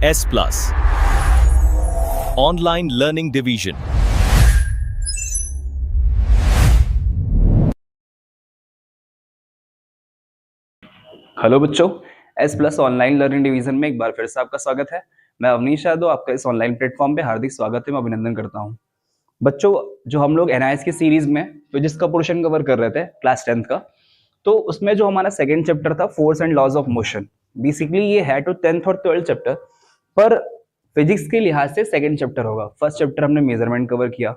S Plus Online Learning Division। Hello बच्चों, S Plus Online Learning Division में एक बार फिर से आपका स्वागत है। मैं अवनीश यादव आपका इस ऑनलाइन प्लेटफॉर्म पे हार्दिक स्वागत है, मैं अभिनंदन करता हूं। बच्चों, जो हम लोग एनआईएस की सीरीज में फिजिक्स का पोर्शन कवर कर रहे थे क्लास 10th का, तो उसमें जो हमारा सेकंड चैप्टर था force and laws of motion, basically ये है टू 10th और 12th चैप्टर, पर फिजिक्स के लिहाज से सेकंड चैप्टर होगा। फर्स्ट चैप्टर हमने मेजरमेंट कवर किया।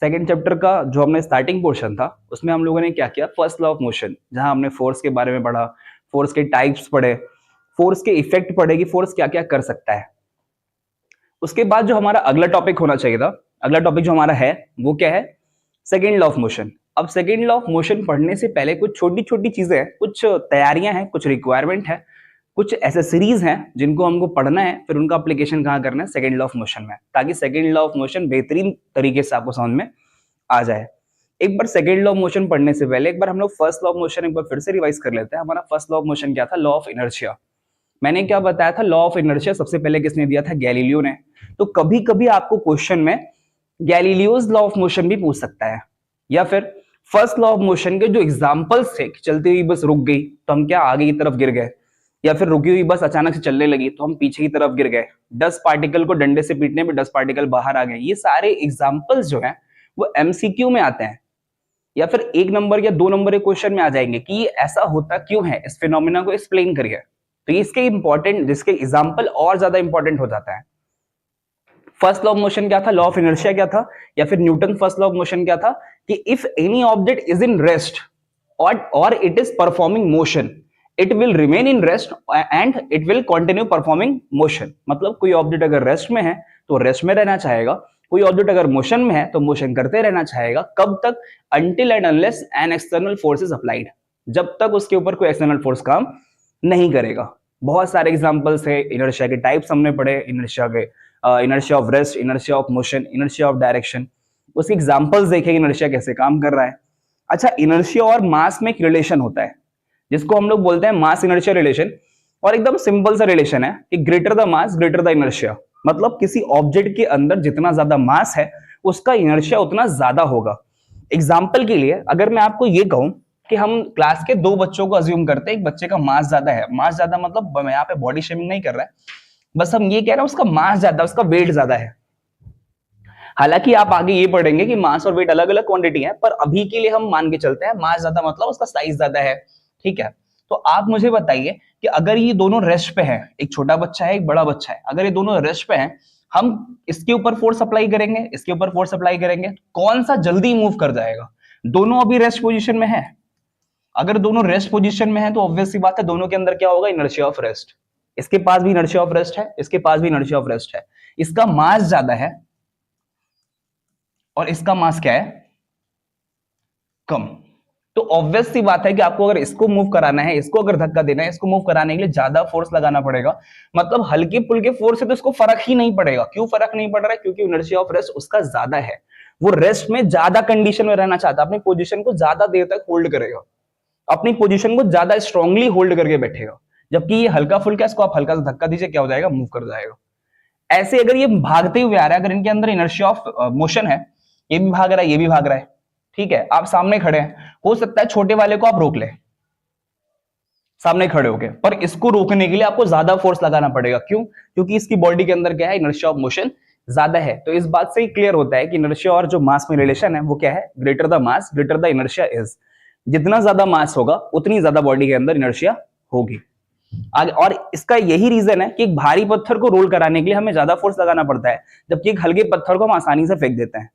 सेकंड चैप्टर का जो हमने स्टार्टिंग पोर्शन था उसमें हम लोगों ने क्या किया, फर्स्ट लॉ ऑफ मोशन, जहां हमने फोर्स के बारे में पढ़ा, फोर्स के टाइप्स पढ़े, फोर्स के इफेक्ट पढ़े कि फोर्स क्या क्या कर सकता है। उसके बाद जो हमारा अगला टॉपिक होना चाहिए था, अगला टॉपिक जो हमारा है वो क्या है, सेकेंड लॉ ऑफ मोशन। अब सेकेंड लॉ ऑफ मोशन पढ़ने से पहले कुछ छोटी छोटी चीजें हैं, कुछ तैयारियां हैं, कुछ रिक्वायरमेंट है, कुछ एसेसरीज हैं जिनको हमको पढ़ना है, फिर उनका एप्लीकेशन कहाँ करना है, सेकेंड लॉ ऑफ मोशन में, ताकि सेकेंड लॉ ऑफ मोशन बेहतरीन तरीके से आपको समझ में आ जाए। एक बार सेकेंड लॉ ऑफ मोशन पढ़ने से पहले एक बार हम लोग फर्स्ट लॉ ऑफ मोशन एक बार फिर से रिवाइज कर लेते हैं। हमारा फर्स्ट लॉ ऑफ मोशन क्या था, लॉ ऑफ इनर्शिया। मैंने क्या बताया था, लॉ ऑफ इनर्शिया सबसे पहले किसने दिया था, गैलीलियो ने। तो कभी कभी आपको क्वेश्चन में गैलीलियोज लॉ ऑफ मोशन भी पूछ सकता है, या फिर फर्स्ट लॉ ऑफ मोशन के जो एग्जांपल्स थे कि चलती हुई बस रुक गई तो हम क्या आगे की तरफ गिर गए, या फिर रुकी हुई बस अचानक से चलने लगी तो हम पीछे की तरफ गिर गए, 10 पार्टिकल को डंडे से पीटने में 10 पार्टिकल बाहर आ गए। ये सारे एग्जांपल्स जो हैं वो एमसीक्यू में आते हैं, या फिर 1 नंबर या 2 नंबर के क्वेश्चन में आ जाएंगे कि ये ऐसा होता क्यों है, इस फिनोमिना को एक्सप्लेन करिए। तो इसके इंपॉर्टेंट, जिसके एग्जांपल और ज्यादा इंपॉर्टेंट हो जाता है। फर्स्ट लॉ ऑफ मोशन क्या था, लॉ ऑफ इनर्शिया क्या था, या फिर Newton first law of motion क्या था कि if any object is in rest और it is performing motion, it will remain in rest and it will continue performing motion. मतलब कोई ऑब्जेक्ट अगर रेस्ट में है तो रेस्ट में रहना चाहेगा, कोई ऑब्जेक्ट अगर मोशन में है तो मोशन करते रहना चाहेगा। कब तक, until and unless an external force is applied, जब तक उसके ऊपर कोई एक्सटर्नल फोर्स काम नहीं करेगा। बहुत सारे एग्जांपल्स है, इनर्शिया के टाइप्स हमने पढ़े, इनर्शिया के inertia of rest, inertia of motion, inertia of direction, उसके एग्जांपल्स देखे इनर्शिया कैसे काम कर रहा है। अच्छा, इनर्शिया और मास में एक रिलेशन होता है जिसको हम लोग बोलते हैं मास इनर्शिया रिलेशन, और एकदम सिंपल सा रिलेशन है कि greater the mass greater the inertia. मतलब किसी ऑब्जेक्ट के अंदर जितना ज्यादा मास है उसका इनर्शिया उतना ज्यादा होगा। एग्जाम्पल के लिए अगर मैं आपको ये कहूं कि हम क्लास के 2 बच्चों को अज्यूम करते हैं, एक बच्चे का मास ज्यादा है, मास ज्यादा मतलब यहाँ पे बॉडी शेमिंग नहीं कर रहा है, बस हम ये कह रहे हैं उसका मास ज्यादा, उसका वेट ज्यादा है। हालांकि आप आगे ये पढ़ेंगे कि मास और वेट अलग अलग क्वांटिटी है, पर अभी के लिए हम मान के चलते हैं मास ज्यादा मतलब उसका साइज ज्यादा है। ठीक है, तो आप मुझे बताइए कि अगर ये दोनों रेस्ट पे हैं, एक छोटा बच्चा है एक बड़ा बच्चा है, अगर ये दोनों रेस्ट पे हैं, हम इसके ऊपर फोर्स अप्लाई करेंगे, इसके ऊपर फोर्स अप्लाई करेंगे, कौन सा जल्दी मूव कर जाएगा? दोनों अभी रेस्ट पोजीशन में है। अगर दोनों रेस्ट पोजीशन में है तो ऑब्वियस सी बात है दोनों के अंदर क्या होगा, इनर्शिया ऑफ रेस्ट। इसके पास भी इनर्शिया ऑफ रेस्ट है, इसके पास भी इनर्शिया ऑफ रेस्ट है। इसका मास ज्यादा है और इसका मास क्या है, कम। तो ऑब्वियस सी बात है कि आपको अगर इसको मूव कराना है, इसको अगर धक्का देना है, इसको मूव कराने के लिए ज्यादा फोर्स लगाना पड़ेगा। मतलब हल्के फुल्के फोर्स से तो इसको फर्क ही नहीं पड़ेगा। क्यों फर्क नहीं पड़ रहा है? क्योंकि इनर्शिया ऑफ रेस्ट उसका ज्यादा है, वो रेस्ट में ज्यादा कंडीशन में रहना चाहता है, अपनी पोजीशन को ज्यादा देर तक होल्ड करेगा, अपनी पोजीशन को ज्यादा स्ट्रांगली होल्ड करके बैठेगा। जबकि ये हल्का फुल्का, इसको आप हल्का सा धक्का दीजिए, क्या हो जाएगा, मूव कर जाएगा। ऐसे अगर ये भागते हुए आ रहा है, अगर इनके अंदर इनर्शिया ऑफ मोशन है, ये भी भाग रहा है, ये भी भाग रहा है, ठीक है, आप सामने खड़े हैं, हो सकता है छोटे वाले को आप रोक ले सामने खड़े होके, पर इसको रोकने के लिए आपको ज्यादा फोर्स लगाना पड़ेगा। क्यों? क्योंकि इसकी बॉडी के अंदर क्या है, इनर्शिया ऑफ मोशन ज्यादा है। तो इस बात से ही क्लियर होता है कि इनर्शिया और जो मास में रिलेशन है वो क्या है, greater the mass greater the inertia is. जितना ज्यादा मास होगा उतनी ज्यादा बॉडी के अंदर इनर्शिया होगी आगे। और इसका यही रीजन है कि एक भारी पत्थर को रोल कराने के लिए हमें ज्यादा फोर्स लगाना पड़ता है, जबकि एक हल्के पत्थर को हम आसानी से फेंक देते हैं।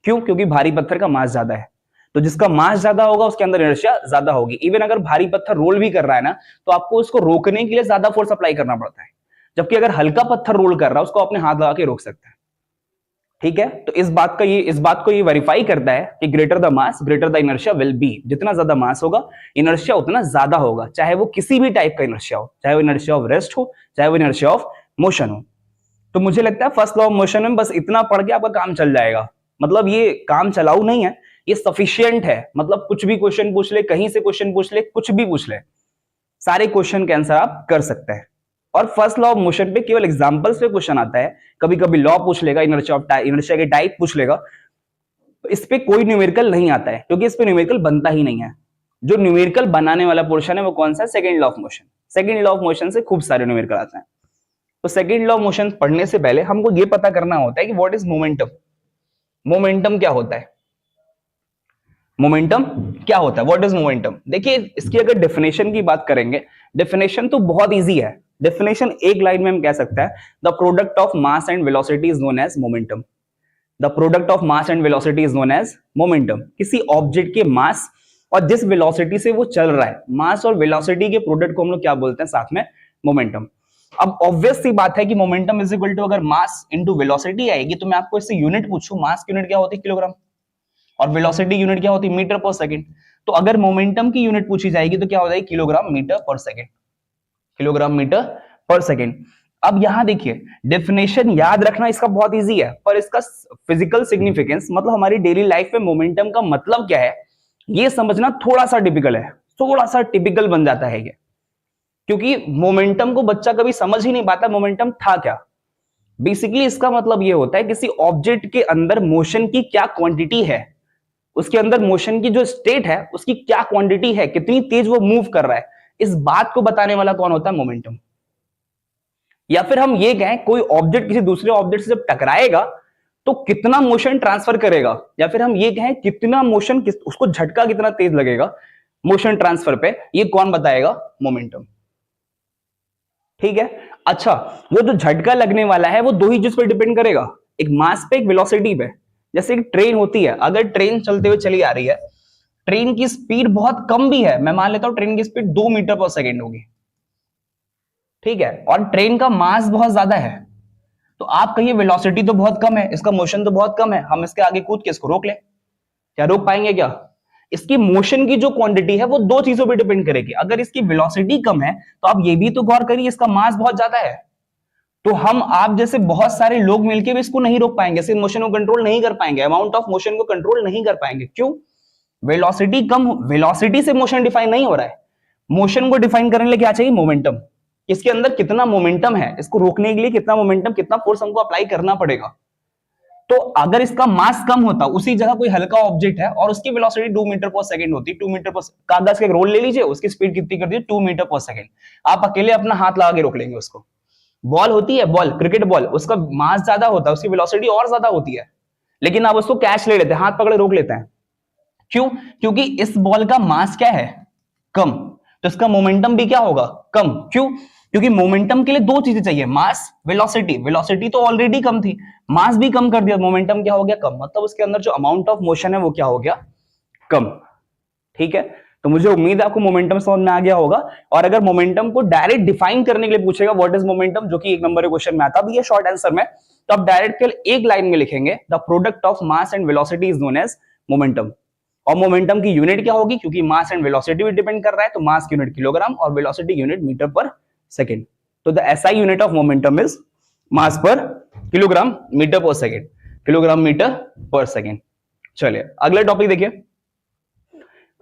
क्यों? क्योंकि भारी पत्थर का मास ज्यादा है, तो जिसका मास ज्यादा होगा उसके अंदर इनर्शिया ज्यादा होगी। इवन अगर भारी पत्थर रोल भी कर रहा है ना, तो आपको उसको रोकने के लिए ज्यादा फोर्स अप्लाई करना पड़ता है, जबकि अगर हल्का पत्थर रोल कर रहा है उसको अपने हाथ लगा के रोक सकते हैं। ठीक है, तो इस बात को ये वेरीफाई करता है कि greater the mass greater the inertia will be. जितना ज्यादा मास होगा इनर्शिया उतना ज्यादा होगा, चाहे वो किसी भी टाइप का इनर्शिया हो, चाहे वो इनर्शिया ऑफ रेस्ट हो, चाहे वो इनर्शिया ऑफ मोशन हो। तो मुझे लगता है फर्स्ट लॉ ऑफ मोशन में बस इतना पढ़ के आपका काम चल जाएगा। मतलब ये काम चलाऊ नहीं है, ये सफिशियंट है। मतलब कुछ भी क्वेश्चन पूछ ले, कहीं से क्वेश्चन पूछ ले, कुछ भी पूछ ले, सारे क्वेश्चन के आंसर आप कर सकते हैं। और फर्स्ट लॉ ऑफ मोशन पे केवल एग्जांपल्स पे क्वेश्चन आता है, कभी कभी लॉ पूछ लेगा, इनर्शिया के टाइप पूछ लेगा, तो इस पे कोई न्यूमेरिकल नहीं आता है क्योंकि इस पे न्यूमेरिकल बनता ही नहीं है। जो न्यूमेरिकल बनाने वाला पोर्शन है वो कौन सा है? Second law of motion. Second law of motion से खूब सारे न्यूमेरिकल आते हैं। तो सेकंड लॉ ऑफ मोशन पढ़ने से पहले हमको ये पता करना होता है कि व्हाट इज मोमेंटम। मोमेंटम क्या होता है? मोमेंटम क्या होता है? What is momentum? देखिए, इसकी अगर डेफिनेशन की बात करेंगे, डेफिनेशन तो बहुत इजी है। डेफिनेशन एक लाइन में हम कह सकते हैं, the product of mass and velocity is known as momentum. The product of mass and velocity is known as momentum. किसी ऑब्जेक्ट के मास और जिस वेलोसिटी से वो चल रहा है, मास और वेलोसिटी के प्रोडक्ट को हम लोग क्या बोलते हैं साथ में? मोमेंटम। अब ऑब्वियस सी बात है कि मोमेंटम इज इक्वल टू, अगर मास इंटू वेलोसिटी आएगी तो मैं आपको इससे यूनिट पूछूं, मास की यूनिट क्या होती है? किलोग्राम, और वेलोसिटी यूनिट क्या होती है? मीटर पर सेकंड। तो अगर मोमेंटम की यूनिट पूछी जाएगी तो क्या हो जाएगी? किलोग्राम मीटर पर सेकंड। किलोग्राम मीटर पर सेकंड। अब यहां देखिए, डेफिनेशन याद रखना इसका बहुत इजी है, पर इसका फिजिकल सिग्निफिकेंस, मतलब हमारी डेली लाइफ में मोमेंटम का मतलब क्या है, ये समझना थोड़ा सा टिपिकल है, थोड़ा सा टिपिकल बन जाता है ये, क्योंकि मोमेंटम को बच्चा कभी समझ ही नहीं पाता मोमेंटम था क्या। बेसिकली इसका मतलब ये होता है किसी ऑब्जेक्ट के अंदर मोशन की क्या क्वांटिटी है, उसके अंदर मोशन की जो स्टेट है उसकी क्या क्वांटिटी है, कितनी तेज वो मूव कर रहा है, इस बात को बताने वाला कौन होता है? मोमेंटम। या फिर हम ये कहें, कोई ऑब्जेक्ट किसी दूसरे ऑब्जेक्ट से जब टकराएगा तो कितना मोशन ट्रांसफर करेगा, या फिर हम ये कहें कितना मोशन, उसको झटका कितना तेज लगेगा मोशन ट्रांसफर पे, ये कौन बताएगा? मोमेंटम। ठीक है। अच्छा, वो जो झटका लगने वाला है वो दो ही चीज पर डिपेंड करेगा, एक मास पे, एक वेलोसिटी पे। जैसे एक ट्रेन होती है, अगर ट्रेन चलते हुए चली आ रही है, ट्रेन की स्पीड बहुत कम भी है, मैं मान लेता हूं ट्रेन की स्पीड 2 मीटर पर सेकेंड होगी, ठीक है, और ट्रेन का मास बहुत ज्यादा है, तो आप कहिए वेलोसिटी तो बहुत कम है, इसका मोशन तो बहुत कम है, हम इसके आगे कूद के इसको रोक लें, क्या रोक पाएंगे क्या? इसकी मोशन की जो क्वांटिटी है वो दो चीजों पे डिपेंड करेगी। अगर इसकी वेलोसिटी कम है तो आप ये भी तो गौर करिए इसका मास बहुत ज्यादा है, तो हम आप जैसे बहुत सारे लोग मिलकर भी इसको नहीं रोक पाएंगे, इसके मोशन को कंट्रोल नहीं कर पाएंगे, अमाउंट ऑफ मोशन को कंट्रोल नहीं कर पाएंगे। क्यों? वेलोसिटी कम, वेलोसिटी से मोशन डिफाइन नहीं हो रहा है, मोशन को डिफाइन करने के लिए क्या चाहिए? मोमेंटम। इसके अंदर कितना मोमेंटम है, इसको रोकने के लिए कितना मोमेंटम, कितना फोर्स हमको अप्लाई करना पड़ेगा। तो अगर इसका मास कम होता, उसी जगह कोई हल्का ऑब्जेक्ट है और उसकी वेलोसिटी 2 मीटर पर सेकंड होती, 2 मीटर पर, कागज का एक रोल ले लीजिए, उसकी स्पीड कितनी कर दीजिए? 2 मीटर पर सेकंड। आप अकेले अपना हाथ लगा के रोक लेंगे उसको। बॉल होती है, बॉल, क्रिकेट बॉल, उसका मास ज्यादा होता है, उसकी वेलोसिटी और ज्यादा होती है, लेकिन आप उसको कैच ले लेते हैं, हाथ पकड़े रोक लेते हैं। क्यों? क्योंकि इस बॉल का मास क्या है? कम, तो इसका मोमेंटम भी क्या होगा? कम। क्यों? क्योंकि मोमेंटम के लिए दो चीजें चाहिए, मास, वेलोसिटी। वेलोसिटी तो ऑलरेडी कम थी, मास भी कम कर दिया, मोमेंटम क्या हो गया? कम। मतलब उसके अंदर जो अमाउंट ऑफ मोशन है वो क्या हो गया? कम। ठीक है, तो मुझे उम्मीद है आपको मोमेंटम समझ में आ गया होगा। और अगर मोमेंटम को डायरेक्ट डिफाइन करने के लिए पूछेगा व्हाट इज मोमेंटम, जो कि 1 नंबर के क्वेश्चन में आता भी है शॉर्ट आंसर में, तो आप डायरेक्ट केवल एक लाइन में लिखेंगे, the product of mass and velocity is known as momentum. और मोमेंटम की यूनिट क्या होगी? क्योंकि मास एंड वेलोसिटी भी डिपेंड कर रहा है, तो मास की यूनिट किलोग्राम और वेलोसिटी की यूनिट मीटर पर सेकेंड। तो the SI unit of momentum is mass per kilogram metre per second, kilogram metre per second. चलिए अगला टॉपिक देखिए।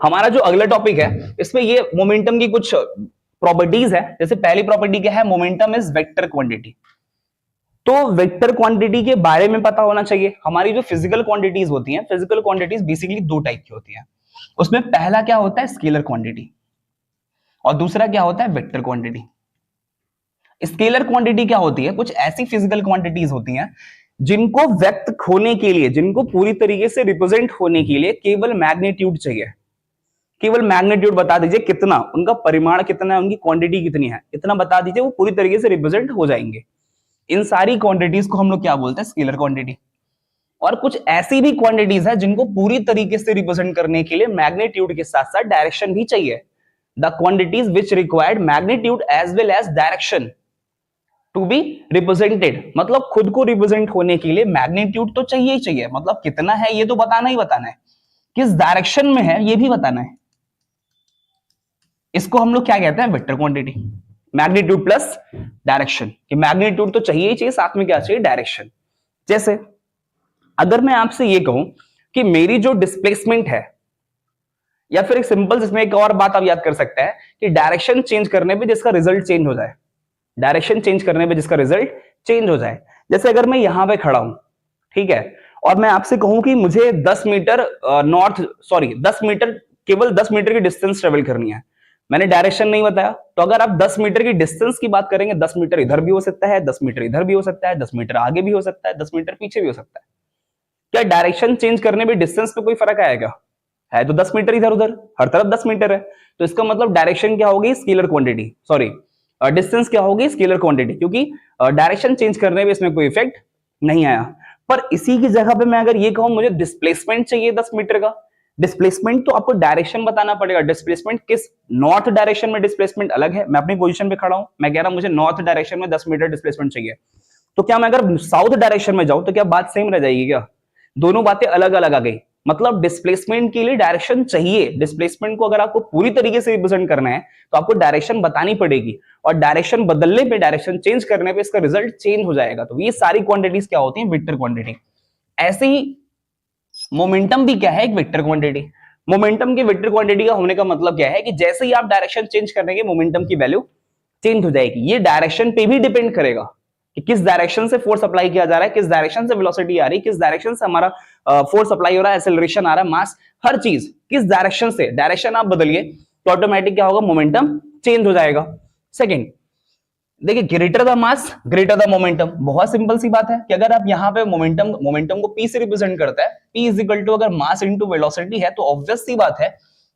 हमारा जो अगला टॉपिक है इसमें ये मोमेंटम की कुछ प्रॉपर्टीज है। जैसे पहली प्रॉपर्टी क्या है? Momentum is vector quantity. तो वेक्टर क्वांटिटी के बारे में पता होना चाहिए। हमारी जो फिजिकल क्वांटिटीज होती हैं, फिजिकल क्वांटिटीज बेसिकली दो टाइप की होती हैं। उसमें पहला क्या होता है? स्केलर क्वांटिटी, और दूसरा क्या होता है? Vector quantity. स्केलर क्वांटिटी क्या होती है? कुछ ऐसी फिजिकल क्वांटिटीज होती हैं जिनको व्यक्त होने के लिए, जिनको पूरी तरीके से रिप्रेजेंट होने के लिए केवल मैग्नीट्यूड चाहिए। केवल मैग्नीट्यूड बता दीजिए कितना, उनका परिमाण कितना है, उनकी क्वांटिटी कितनी है, इतना बता दीजिए, वो पूरी तरीके से रिप्रेजेंट हो जाएंगे। इन सारी क्वांटिटीज को हम लोग क्या बोलते हैं? Scalar quantity. और कुछ ऐसी भी क्वांटिटीज है जिनको पूरी तरीके से रिप्रेजेंट करने के लिए मैग्नीट्यूड के साथ साथ डायरेक्शन भी चाहिए। The quantities which required magnitude as well as direction to be represented. मतलब खुद को रिप्रेजेंट होने के लिए मैग्नीट्यूड तो चाहिए ही चाहिए, मतलब कितना है ये तो बताना ही बताना है, किस डायरेक्शन में है ये भी बताना है। इसको हम लोग क्या कहते हैं? Vector quantity. Magnitude plus direction, कि मैग्नीट्यूड तो चाहिए ही चाहिए, साथ में क्या चाहिए? डायरेक्शन। जैसे अगर मैं आपसे ये कहूं कि मेरी जो डिस्प्लेसमेंट है, या फिर एक सिंपल, इसमें एक और बात आप याद कर सकते हैं कि डायरेक्शन चेंज करने पे जिसका रिजल्ट चेंज हो जाए, डायरेक्शन चेंज करने पे जिसका रिजल्ट चेंज हो जाए। जैसे अगर मैं यहां पे खड़ा हूं, ठीक है, और मैं आपसे कहूं कि मुझे 10 मीटर नॉर्थ, सॉरी 10 मीटर, केवल 10 मीटर की डिस्टेंस ट्रेवल करनी है, मैंने डायरेक्शन नहीं बताया, तो अगर आप 10 मीटर की डिस्टेंस की बात करेंगे, 10 मीटर इधर भी हो सकता है, 10 मीटर इधर भी हो सकता है, 10 मीटर आगे भी हो सकता है, 10 मीटर पीछे भी हो सकता है। क्या डायरेक्शन चेंज करने में डिस्टेंस पे कोई फर्क आएगा? है तो 10 मीटर इधर उधर, हर तरफ 10 मीटर है, तो इसका मतलब डायरेक्शन क्या होगी? स्केलर क्वांटिटी, सॉरी डिस्टेंस क्या होगी? स्केलर क्वांटिटी, क्योंकि डायरेक्शन चेंज करने में इसमें कोई इफेक्ट नहीं आया। पर इसी की जगह पे मैं अगर ये कहूं मुझे डिस्प्लेसमेंट चाहिए 10 मीटर का, डिस्प्लेसमेंट तो आपको डायरेक्शन बताना पड़ेगा। डिस्प्लेसमेंट किस, नॉर्थ डायरेक्शन में डिस्प्लेसमेंट अलग है, मैं अपनी पोजीशन पे खड़ा हूं, मैं कह रहा हूं मुझे नॉर्थ डायरेक्शन में 10 मीटर डिस्प्लेसमेंट चाहिए, तो क्या मैं अगर साउथ डायरेक्शन में जाऊं तो क्या बात सेम रह जाएगी? क्या दोनों बातें अलग अलग आ गई? मतलब डिस्प्लेसमेंट के लिए डायरेक्शन चाहिए, डिस्प्लेसमेंट को अगर आपको पूरी तरीके से रिप्रेजेंट करना है तो आपको डायरेक्शन बतानी पड़ेगी, और डायरेक्शन बदलने पे, डायरेक्शन चेंज करने पे इसका रिजल्ट चेंज हो जाएगा। तो ये सारी क्वांटिटीज क्या होती हैं? Vector quantity. ऐसे ही मोमेंटम भी क्या है? एक वेक्टर क्वांटिटी। मोमेंटम की वेक्टर क्वांटिटी का होने का मतलब क्या है कि जैसे ही आप डायरेक्शन चेंज करेंगे मोमेंटम की वैल्यू चेंज हो जाएगी। ये डायरेक्शन पे भी डिपेंड करेगा कि किस डायरेक्शन से फोर्स अप्लाई किया जा रहा है, किस डायरेक्शन से वेलोसिटी आ रही है, किस डायरेक्शन से हमारा फोर्स अप्लाई हो रहा है, एक्सेलरेशन आ रहा है, मास, हर चीज किस डायरेक्शन से, डायरेक्शन आप बदलिए तो ऑटोमेटिक क्या होगा? मोमेंटम चेंज हो जाएगा। सेकंड, देखिए greater the mass greater the momentum, बहुत सिंपल सी बात है कि अगर आप यहाँ पे मोमेंटम को पी से रिप्रेजेंट करता है, पी इज इक्वल टू अगर मास इनटू वेलोसिटी है, तो ऑब्वियस सी बात है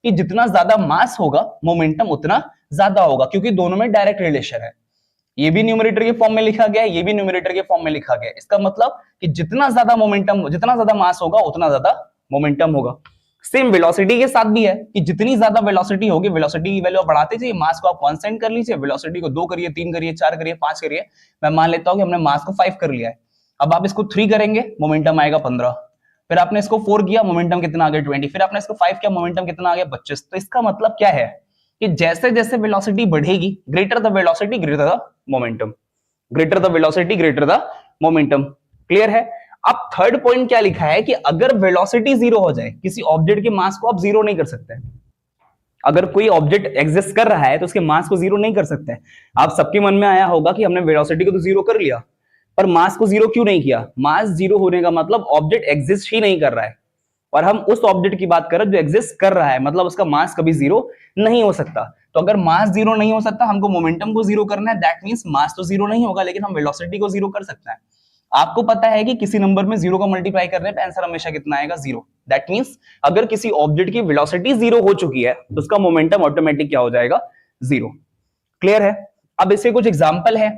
कि जितना ज्यादा मास होगा मोमेंटम उतना ज्यादा होगा, क्योंकि दोनों में डायरेक्ट रिलेशन है। ये भी न्यूमरेटर के फॉर्म में लिखा गया है, ये भी न्यूमरेटर के फॉर्म में लिखा गया है। इसका मतलब कि जितना ज्यादा मोमेंटम, जितना ज्यादा मास होगा उतना ज्यादा मोमेंटम होगा। सेम वेलोसिटी के साथ भी है कि जितनी ज्यादा वेलोसिटी होगी, वेलोसिटी की वैल्यू आप बढ़ाते जाइए, मास को आप कांस्टेंट कर लीजिए, वेलोसिटी को 2 करिए, 3 करिए, 4 करिए, 5 करिए। मैं मान लेता हूं कि हमने मास को 5 कर लिया है, अब आप इसको 3 करेंगे, मोमेंटम आएगा 15, फिर आपने इसको 4 किया, मोमेंटम कितना आ गया? 20, फिर आपने इसको 5 किया, मोमेंटम कितना आ गया? 25। तो इसका मतलब क्या है कि जैसे जैसे वेलोसिटी बढ़ेगी, greater the velocity greater the momentum, greater the velocity greater the momentum. Clear है? अब थर्ड पॉइंट क्या लिखा है कि अगर वेलोसिटी जीरो हो जाए, किसी ऑब्जेक्ट के मास को आप जीरो नहीं कर सकते। अगर कोई ऑब्जेक्ट एग्जिस्ट कर रहा है तो उसके मास को जीरो नहीं कर सकते। आप सबके मन में आया होगा कि हमने वेलोसिटी को तो जीरो कर लिया, पर मास को जीरो क्यों नहीं किया? मास जीरो होने का मतलब ऑब्जेक्ट एग्जिस्ट ही नहीं कर रहा है, और हम उस ऑब्जेक्ट की बात कर रहे हैं जो एग्जिस्ट कर रहा है, मतलब उसका मास कभी जीरो नहीं हो सकता। तो अगर मास जीरो नहीं हो सकता, हमको मोमेंटम को जीरो करना है, दैट मींस मास तो जीरो नहीं होगा, लेकिन हम वेलोसिटी को जीरो कर सकते हैं। आपको पता है कि किसी नंबर में जीरो का मल्टीप्लाई करने पे आंसर हमेशा कितना आएगा? जीरो। दैट मींस अगर किसी ऑब्जेक्ट की वेलोसिटी जीरो हो चुकी है तो उसका मोमेंटम ऑटोमेटिक क्या हो जाएगा? जीरो। क्लियर है? अब इसके कुछ एग्जांपल है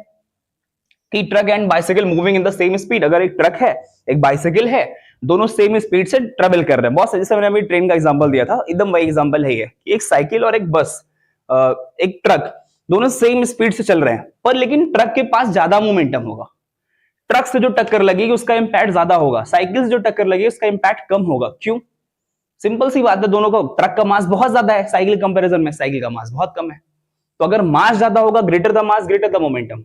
कि truck and bicycle moving in the same speed. अगर एक ट्रक है, एक बाइसिकल है, दोनों सेम स्पीड से ट्रेवल कर रहे हैं। बहुत जैसे मैंने अभी ट्रेन का एग्जांपल दिया था, एकदम वही एग्जांपल है ये कि एक साइकिल और एक बस, एक ट्रक, दोनों सेम स्पीड से चल रहे हैं, पर लेकिन ट्रक के पास ज्यादा मोमेंटम होगा। ट्रक से जो टक्कर लगेगी उसका इंपैक्ट ज्यादा होगा, साइकिल से जो टक्कर लगेगी उसका इंपैक्ट कम होगा। क्यों? सिंपल सी बात है, दोनों को, ट्रक का मास बहुत ज्यादा है साइकिल कंपैरिजन में, साइकिल का मास बहुत कम है। तो अगर मास ज्यादा होगा, greater the mass greater the momentum,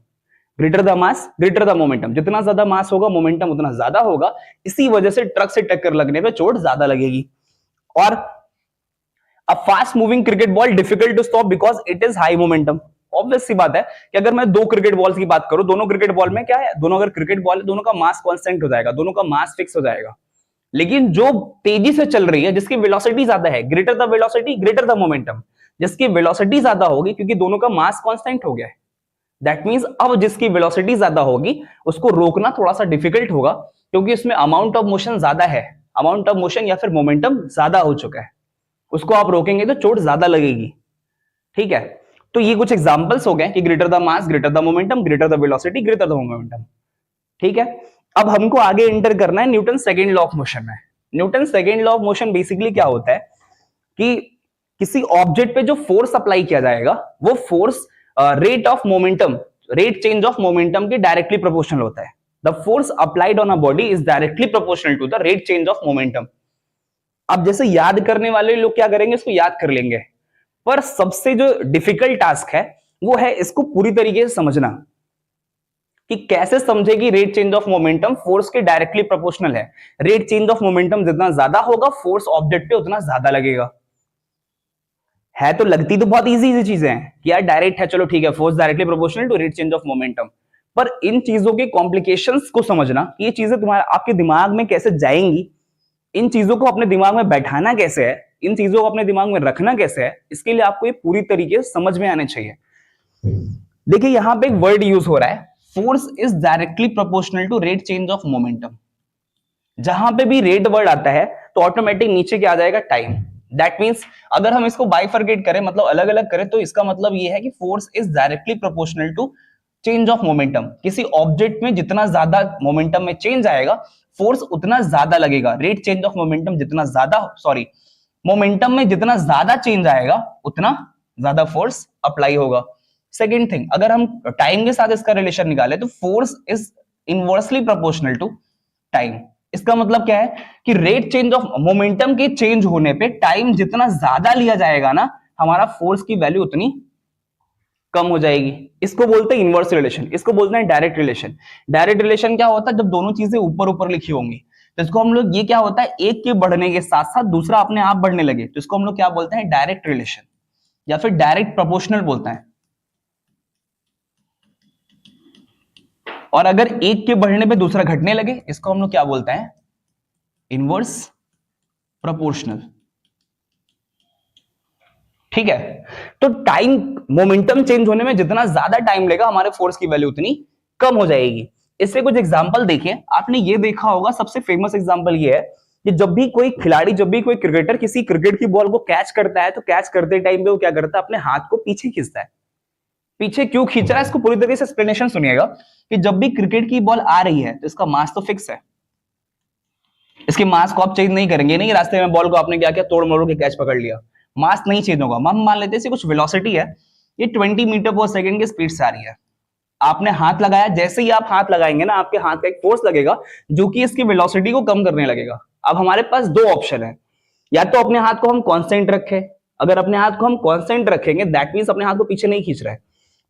greater the mass greater the momentum, जितना ज्यादा मास होगा मोमेंटम उतना ज्यादा होगा। इसी वजह से ट्रक से टक्कर लगने पे चोट ज्यादा लगेगी। और a fast moving cricket ball difficult to stop because it is high momentum. Obvious सी बात है कि अगर मैं 2 क्रिकेट बॉल्स की बात करूं, दोनों क्रिकेट बॉल में क्या है, दोनों अगर क्रिकेट बॉल है, दोनों का मास कांस्टेंट हो जाएगा, दोनों का मास फिक्स हो जाएगा। लेकिन जो तेजी से चल रही है, जिसकी वेलोसिटी ज्यादा है, greater the velocity greater the momentum, जिसकी वेलोसिटी ज्यादा होगी क्योंकि दोनों का मास कांस्टेंट हो गया है। दैट मींस अब जिसकी वेलोसिटी ज्यादा होगी उसको रोकना थोड़ा सा डिफिकल्ट होगा, क्योंकि उसमें अमाउंट ऑफ मोशन ज्यादा है, अमाउंट ऑफ मोशन या फिर मोमेंटम ज्यादा हो चुका है, उसको आप रोकेंगे तो चोट ज्यादा लगेगी। ठीक है? तो ये कुछ एग्जांपल्स हो गए कि greater the mass greater the momentum, greater the velocity greater the momentum. ठीक है? अब हमको आगे एंटर करना है Newton second law of motion में। Newton second law of motion basically क्या होता है कि किसी ऑब्जेक्ट पे जो फोर्स अप्लाई किया जाएगा वो force rate of momentum, rate change of momentum के डायरेक्टली प्रोपोर्शनल होता है। The force applied on a body is directly proportional to the rate change of momentum. अब जैसे याद करने वाले लोग क्या करेंगे, इसको याद कर लेंगे, पर सबसे जो डिफिकल्ट टास्क है वो है इसको पूरी तरीके से समझना कि कैसे समझे कि rate change of momentum force के डायरेक्टली प्रोपोर्शनल है। रेट चेंज ऑफ मोमेंटम जितना ज्यादा होगा फोर्स ऑब्जेक्ट पे उतना ज्यादा लगेगा। है तो लगती तो बहुत इजी इजी चीजें हैं कि यार डायरेक्ट है, चलो ठीक है, force directly proportional to rate change of momentum, पर इन चीजों के कॉम्प्लिकेशंस को समझना, ये चीजें तुम्हारे आपके दिमाग में कैसे जाएंगी, इन चीजों को अपने दिमाग में बैठाना कैसे है, इन चीजों को अपने दिमाग में रखना कैसे है, इसके लिए आपको ये पूरी तरीके से समझ में आने चाहिए। देखिए यहां पे एक वर्ड यूज हो रहा है, force is directly proportional to rate change of momentum. जहां पे भी रेट वर्ड आता है तो ऑटोमेटिक नीचे क्या आ जाएगा, टाइम। दैट मींस अगर हम इसको बाइफरकेट करें, मतलब अलग अलग करें, तो इसका मतलब ये है कि force is directly proportional to change of momentum. किसी ऑब्जेक्ट में जितना ज्यादा मोमेंटम में चेंज आएगा, फोर्स उतना ज्यादा लगेगा। रेट चेंज ऑफ मोमेंटम जितना ज्यादा, सॉरी, मोमेंटम में जितना ज्यादा चेंज आएगा उतना ज्यादा फोर्स अप्लाई होगा। सेकेंड थिंग, अगर हम टाइम के साथ इसका रिलेशन निकाले तो force is inversely proportional to time. इसका मतलब क्या है कि रेट चेंज ऑफ मोमेंटम के चेंज होने पे टाइम जितना ज्यादा लिया जाएगा ना, हमारा फोर्स की वैल्यू उतनी कम हो जाएगी। इसको बोलते हैं इनवर्स रिलेशन, इसको बोलते हैं डायरेक्ट रिलेशन। डायरेक्ट रिलेशन क्या होता है, जब दोनों चीजें ऊपर ऊपर लिखी होंगी, तो इसको हम लोग, ये क्या होता है, एक के बढ़ने के साथ साथ दूसरा अपने आप बढ़ने लगे, तो इसको हम लोग क्या बोलते हैं, डायरेक्ट रिलेशन, या फिर डायरेक्ट प्रोपोर्शनल बोलते हैं। और अगर एक के बढ़ने पे दूसरा घटने लगे, इसको हम लोग क्या बोलते हैं, इनवर्स प्रोपोर्शनल। ठीक है, तो टाइम, मोमेंटम चेंज होने में जितना ज्यादा टाइम लेगा, हमारे फोर्स की वैल्यू उतनी कम हो जाएगी। इससे कुछ एग्जांपल देखिए, आपने ये देखा होगा, सबसे फेमस एग्जांपल ये है कि जब भी कोई खिलाड़ी, जब भी कोई क्रिकेटर किसी क्रिकेट की बॉल को कैच करता है, तो कैच करते टाइम पे वो क्या करता है, अपने हाथ को पीछे खींचता है। पीछे क्यों खींच रहा है, इसको पूरी तरीके से एक्सप्लेनेशन सुनिएगा कि जब भी क्रिकेट की बॉल आ रही है तो इसका मास तो फिक्स है, इसके मास को आप चेंज नहीं करेंगे, नहीं रास्ते में बॉल को आपने क्या किया, तोड़ मरोड़ के कैच पकड़ लिया, मास नहीं चेंज होगा। हम मान लेते हैं कुछ वेलोसिटी है, ये 20 मीटर पर सेकंड की स्पीड से आ रही है, आपने हाथ लगाया, जैसे ही आप हाथ लगाएंगे ना, आपके हाथ का एक फोर्स लगेगा जो कि इसकी वेलोसिटी को कम करने लगेगा। अब हमारे पास दो ऑप्शन है, या तो अपने हाथ को हम कांस्टेंट रखें, अगर अपने हाथ को हम कांस्टेंट रखेंगे दैट मींस अपने हाथ को पीछे नहीं खींच रहे हैं,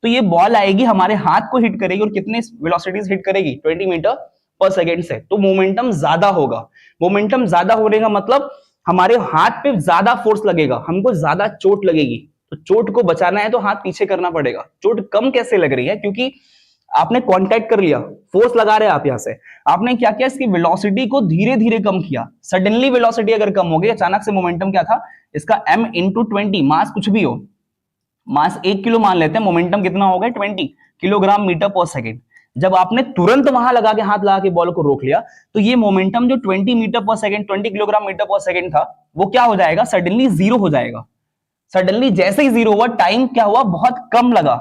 तो ये बॉल आएगी हमारे हाथ को हिट करेगी, और कितने वेलोसिटी से हिट करेगी, 20 मीटर पर सेकंड से, तो मोमेंटम ज्यादा होगा। मोमेंटम ज्यादा होने का मतलब हमारे हाथ पे ज्यादा फोर्स लगेगा, हमको ज्यादा चोट लगेगी, तो चोट को बचाना है तो हाथ पीछे करना पड़ेगा। चोट कम कैसे लग रही है, क्योंकि आपने कांटेक्ट कर लिया, फोर्स लगा रहे हैं आप, यहां से आपने क्या किया, इसकी वेलोसिटी को धीरे धीरे कम किया। सडनली वेलोसिटी अगर कम हो गई, अचानक से मोमेंटम क्या था, इसका m इंटू 20, मास कुछ भी हो, मास 1 किलो मान लेते हैं, मोमेंटम कितना हो गया, 20 किलोग्राम मीटर पर सेकेंड। जब आपने तुरंत वहां लगा के, हाथ लगा के बॉल को रोक लिया, तो ये मोमेंटम जो 20 metre per second, 20 kilogram metre per second था, वो क्या हो जाएगा, सडनली जीरो हो जाएगा। सडनली जैसे ही जीरो हुआ, टाइम क्या हुआ, बहुत कम लगा,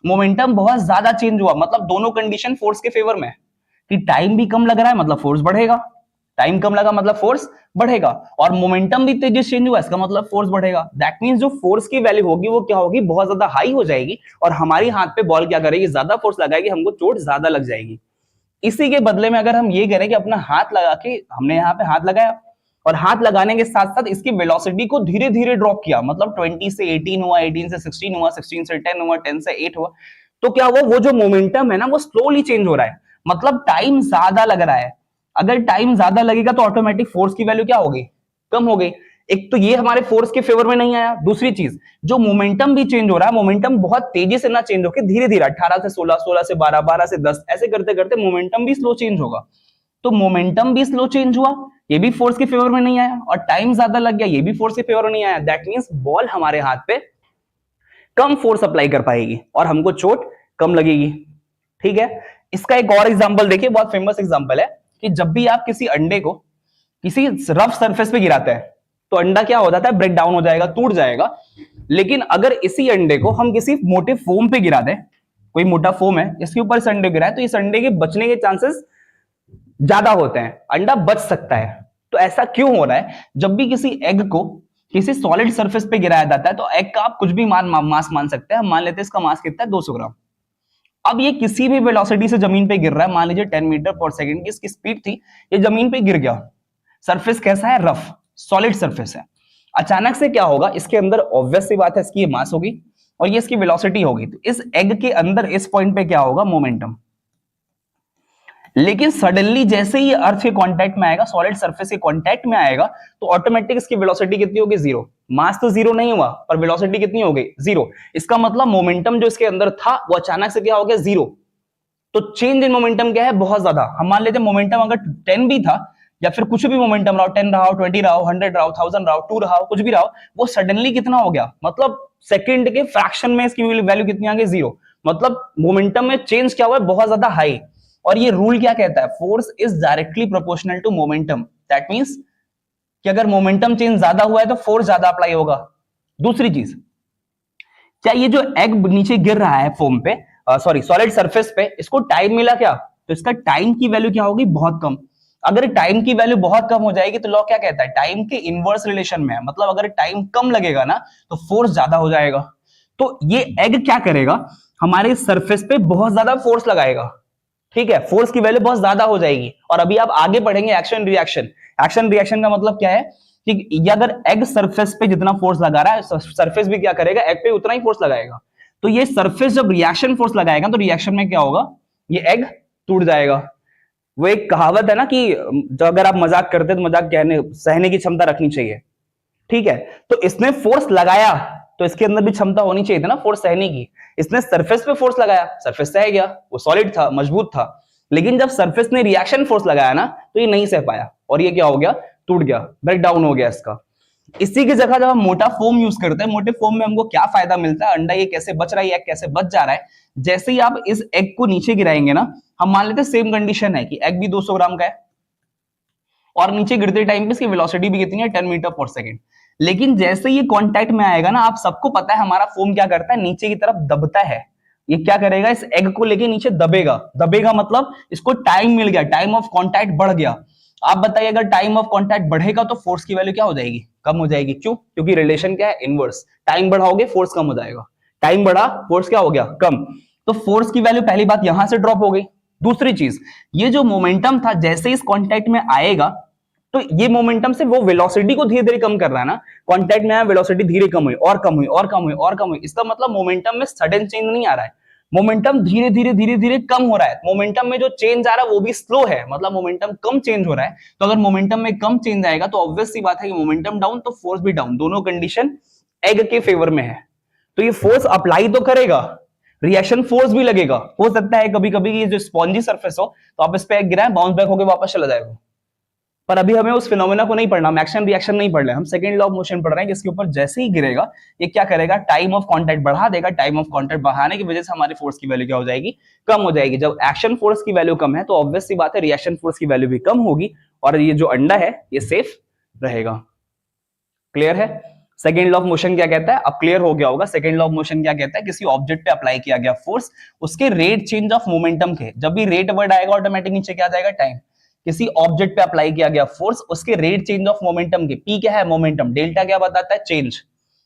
मोमेंटम बहुत ज्यादा चेंज हुआ। मतलब दोनों कंडीशन फोर्स के फेवर में, कि टाइम भी कम लग रहा है मतलब फोर्स बढ़ेगा, टाइम कम लगा मतलब फोर्स बढ़ेगा, और मोमेंटम भी तेजी से चेंज हुआ, इसका मतलब फोर्स बढ़ेगा। दैट मींस जो फोर्स की वैल्यू होगी वो क्या होगी, बहुत ज्यादा हाई हो जाएगी, और हमारी हाथ पे बॉल क्या करेगी, ज्यादा फोर्स लगाएगी, हमको चोट ज्यादा लग जाएगी। इसी के बदले में अगर हम ये करें कि अपना हाथ लगा के, हमने यहाँ पे हाथ लगाया, और हाथ लगाने के साथ साथ इसकी वेलोसिटी को धीरे धीरे ड्रॉप किया, मतलब 20 से 18 हुआ, 18 से 16 हुआ, 16 से 10 हुआ, 10 से 8 हुआ, तो क्या हुआ, वो जो मोमेंटम है ना, वो स्लोली चेंज हो रहा है, मतलब टाइम ज्यादा लग रहा है। अगर टाइम ज्यादा लगेगा तो ऑटोमेटिक फोर्स की वैल्यू क्या होगी, कम हो गई। एक तो ये हमारे फोर्स के फेवर में नहीं आया, दूसरी चीज जो मोमेंटम भी चेंज हो रहा है, मोमेंटम बहुत तेजी से ना चेंज होकर धीरे धीरे 18 से 16, 16 से 12, 12 से 10, ऐसे करते करते मोमेंटम भी स्लो चेंज होगा। तो मोमेंटम भी स्लो चेंज हुआ, ये भी फोर्स के फेवर में नहीं आया, और टाइम ज्यादा लग गया, ये भी फोर्स के फेवर में नहीं आया। दैट मींस बॉल हमारे हाथ पे कम फोर्स अप्लाई कर पाएगी और हमको चोट कम लगेगी। ठीक है, इसका एक और एग्जांपल देखिए, बहुत फेमस एग्जांपल है कि जब भी आप किसी अंडे को किसी रफ सरफेस पे गिराते हैं तो अंडा क्या हो जाता है, ब्रेक डाउन हो जाएगा, टूट जाएगा। लेकिन अगर इसी अंडे को हम किसी मोटे फोम पे गिरा दें, कोई मोटा फोम है इसके ऊपर इस अंडे गिरा है, तो इस अंडे के बचने के चांसेस ज्यादा होते हैं, अंडा बच सकता है। तो ऐसा क्यों हो रहा है, जब भी किसी एग को किसी सॉलिड सरफेस पे गिराया जाता है तो एग का आप कुछ भी मास मान सकते हैं। हम मान लेते हैं इसका मास कितना है, 200 ग्राम। अब ये किसी भी वेलोसिटी से जमीन पे गिर रहा है, मान लीजिए 10 मीटर पर सेकंड की इसकी स्पीड थी, ये जमीन पे गिर गया, सरफेस कैसा है, रफ सॉलिड सरफेस है। अचानक से क्या होगा, इसके अंदर ऑब्वियस सी बात है इसकी ये मास होगी और ये इसकी वेलोसिटी होगी। तो इस एग के अंदर इस पॉइंट पे क्या होगा, मोमेंटम। लेकिन सडनली जैसे ही अर्थ के कांटेक्ट में आएगा, सॉलिड सरफेस के कांटेक्ट में आएगा, तो ऑटोमेटिक इसकी वेलोसिटी कितनी होगी? जीरो। मास तो जीरो नहीं हुआ, पर वेलोसिटी कितनी हो गई? जीरो। इसका मतलब मोमेंटम जो इसके अंदर था वो अचानक से क्या हो गया? जीरो। तो चेंज इन मोमेंटम क्या है? बहुत ज्यादा। हम मान लेते मोमेंटम अगर 10 भी था, या फिर कुछ भी मोमेंटम रहा, 10 रहा, 20 रहा, 100 रहा, 1000 रहा, 2 रहा, कुछ भी रहा, वो सडनली कितना हो गया? मतलब सेकंड के फ्रैक्शन में इसकी वैल्यू कितनी आ गई? जीरो। मतलब मोमेंटम में चेंज क्या हुआ है? बहुत ज्यादा हाई। और ये रूल क्या कहता है? Force is directly proportional to momentum. That means कि अगर मोमेंटम चेंज ज्यादा हुआ है तो फोर्स ज्यादा अप्लाई होगा। दूसरी चीज, क्या ये जो एग नीचे गिर रहा है फोम पे, सॉरी सॉलिड सरफेस पे, इसको टाइम मिला क्या? तो इसका टाइम की वैल्यू क्या होगी? बहुत कम। अगर टाइम की वैल्यू बहुत कम हो जाएगी तो लॉ क्या कहता है? टाइम के इनवर्स रिलेशन में है। मतलब अगर टाइम कम लगेगा ना तो फोर्स ज्यादा हो जाएगा। तो ये एग क्या करेगा? हमारे सरफेस पे बहुत ज्यादा फोर्स लगाएगा। ठीक है, फोर्स की वैल्यू बहुत ज्यादा हो जाएगी। और अभी आप आगे पढ़ेंगे एक्शन रिएक्शन। एक्शन रिएक्शन का मतलब क्या है कि ये अगर एग सरफेस पे जितना फोर्स लगा रहा है, सरफेस भी क्या करेगा? एग पे उतना ही फोर्स लगाएगा। तो ये सरफेस जब रिएक्शन फोर्स लगाएगा तो रिएक्शन में क्या होगा? ये एग टूट जाएगा। वो एक कहावत है ना कि जो अगर आप मजाक करते तो मजाक कहने सहने की क्षमता रखनी चाहिए। ठीक है, तो इसने फोर्स लगाया तो इसके अंदर भी क्षमता होनी चाहिए थी ना फोर्स सहने की। इसने सरफेस पे फोर्स लगाया, सरफेस सह गया, वो सॉलिड था, मजबूत था। लेकिन जब सरफेस ने रिएक्शन फोर्स लगाया ना तो ये नहीं सह पाया, और ये क्या हो गया? टूट गया, ब्रेक डाउन हो गया इसका। इसी की जगह जब हम मोटा फोम यूज करते हैं, मोटे फोम में हमको क्या फायदा मिलता है? अंडा ये कैसे बच रहा है, एग कैसे बच जा रहा है? जैसे ही आप इस एग को नीचे गिराएंगे ना, हम मान लेते हैं सेम कंडीशन है कि एग भी 200 ग्राम का है और नीचे गिरते टाइम पे इसकी वेलोसिटी भी कितनी है? 10 मीटर पर सेकंड। लेकिन जैसे ये कांटेक्ट में आएगा ना, आप सबको पता है हमारा फोम क्या करता है? नीचे की तरफ दबता है। ये क्या करेगा? इस एग को लेके नीचे दबेगा। दबेगा मतलब इसको टाइम मिल गया, टाइम ऑफ कांटेक्ट बढ़ गया। आप बताइए, अगर टाइम ऑफ कांटेक्ट बढ़ेगा तो फोर्स की वैल्यू क्या हो जाएगी? कम हो जाएगी। क्यों? क्योंकि रिलेशन क्या है? इनवर्स। टाइम बढ़ाओगे फोर्स कम हो जाएगा, टाइम बढ़ा फोर्स क्या हो गया? कम। तो फोर्स की वैल्यू पहली बात यहां से ड्रॉप हो गई। दूसरी चीज, ये जो मोमेंटम था जैसे इस कांटेक्ट में आएगा तो ये मोमेंटम से वो वेलोसिटी को धीरे धीरे कम कर रहा है ना। कांटेक्ट में आया, वेलोसिटी धीरे कम हुई और कम हुई और कम हुई और कम हुई। इसका मतलब मोमेंटम में सडन चेंज नहीं आ रहा है, मोमेंटम धीरे धीरे धीरे धीरे कम हो रहा है। मोमेंटम में जो चेंज आ रहा है वो भी स्लो है, मतलब मोमेंटम कम चेंज हो रहा है। तो अगर मोमेंटम में कम चेंज आएगा तो ऑब्वियस सी बात है कि मोमेंटम डाउन तो फोर्स भी डाउन, दोनों कंडीशन एग के फेवर में है। तो ये फोर्स अप्लाई तो करेगा, रिएक्शन फोर्स भी लगेगा। हो सकता है कभी कभी ये जो स्पॉन्जी सरफेस हो तो आप इस पे एग गिराएं, बाउंस बैक होकर वापस चला जाएगा। पर अभी हमें उस फिनोमेना को नहीं पढ़ना, हम एक्शन रिएक्शन नहीं पढ़ रहे, हम सेकंड लॉ ऑफ मोशन पढ़ रहे हैं, जिसके ऊपर जैसे ही गिरेगा ये क्या करेगा? टाइम ऑफ कांटेक्ट बढ़ा देगा। टाइम ऑफ कांटेक्ट बढ़ाने की वजह से हमारी फोर्स की वैल्यू क्या हो जाएगी? कम हो जाएगी। जब एक्शन फोर्स की वैल्यू कम है तो ऑब्वियस सी बात है रिएक्शन फोर्स की वैल्यू भी कम होगी और ये जो अंडा है ये सेफ रहेगा। क्लियर है? सेकेंड लॉ ऑफ मोशन क्या कहता है? अब क्लियर हो गया होगा। सेकेंड लॉ ऑफ मोशन क्या कहता है? किसी ऑब्जेक्ट पे अप्लाई किया गया फोर्स, उसके रेट चेंज ऑफ मोमेंटम के, जब भी रेट वर्ड आएगा ऑटोमेटिक नीचे क्या आ जाएगा? टाइम। किसी ऑब्जेक्ट पे अप्लाई किया गया फोर्स, उसके रेट चेंज ऑफ मोमेंटम के, पी क्या है? मोमेंटम। डेल्टा क्या बताता है? चेंज।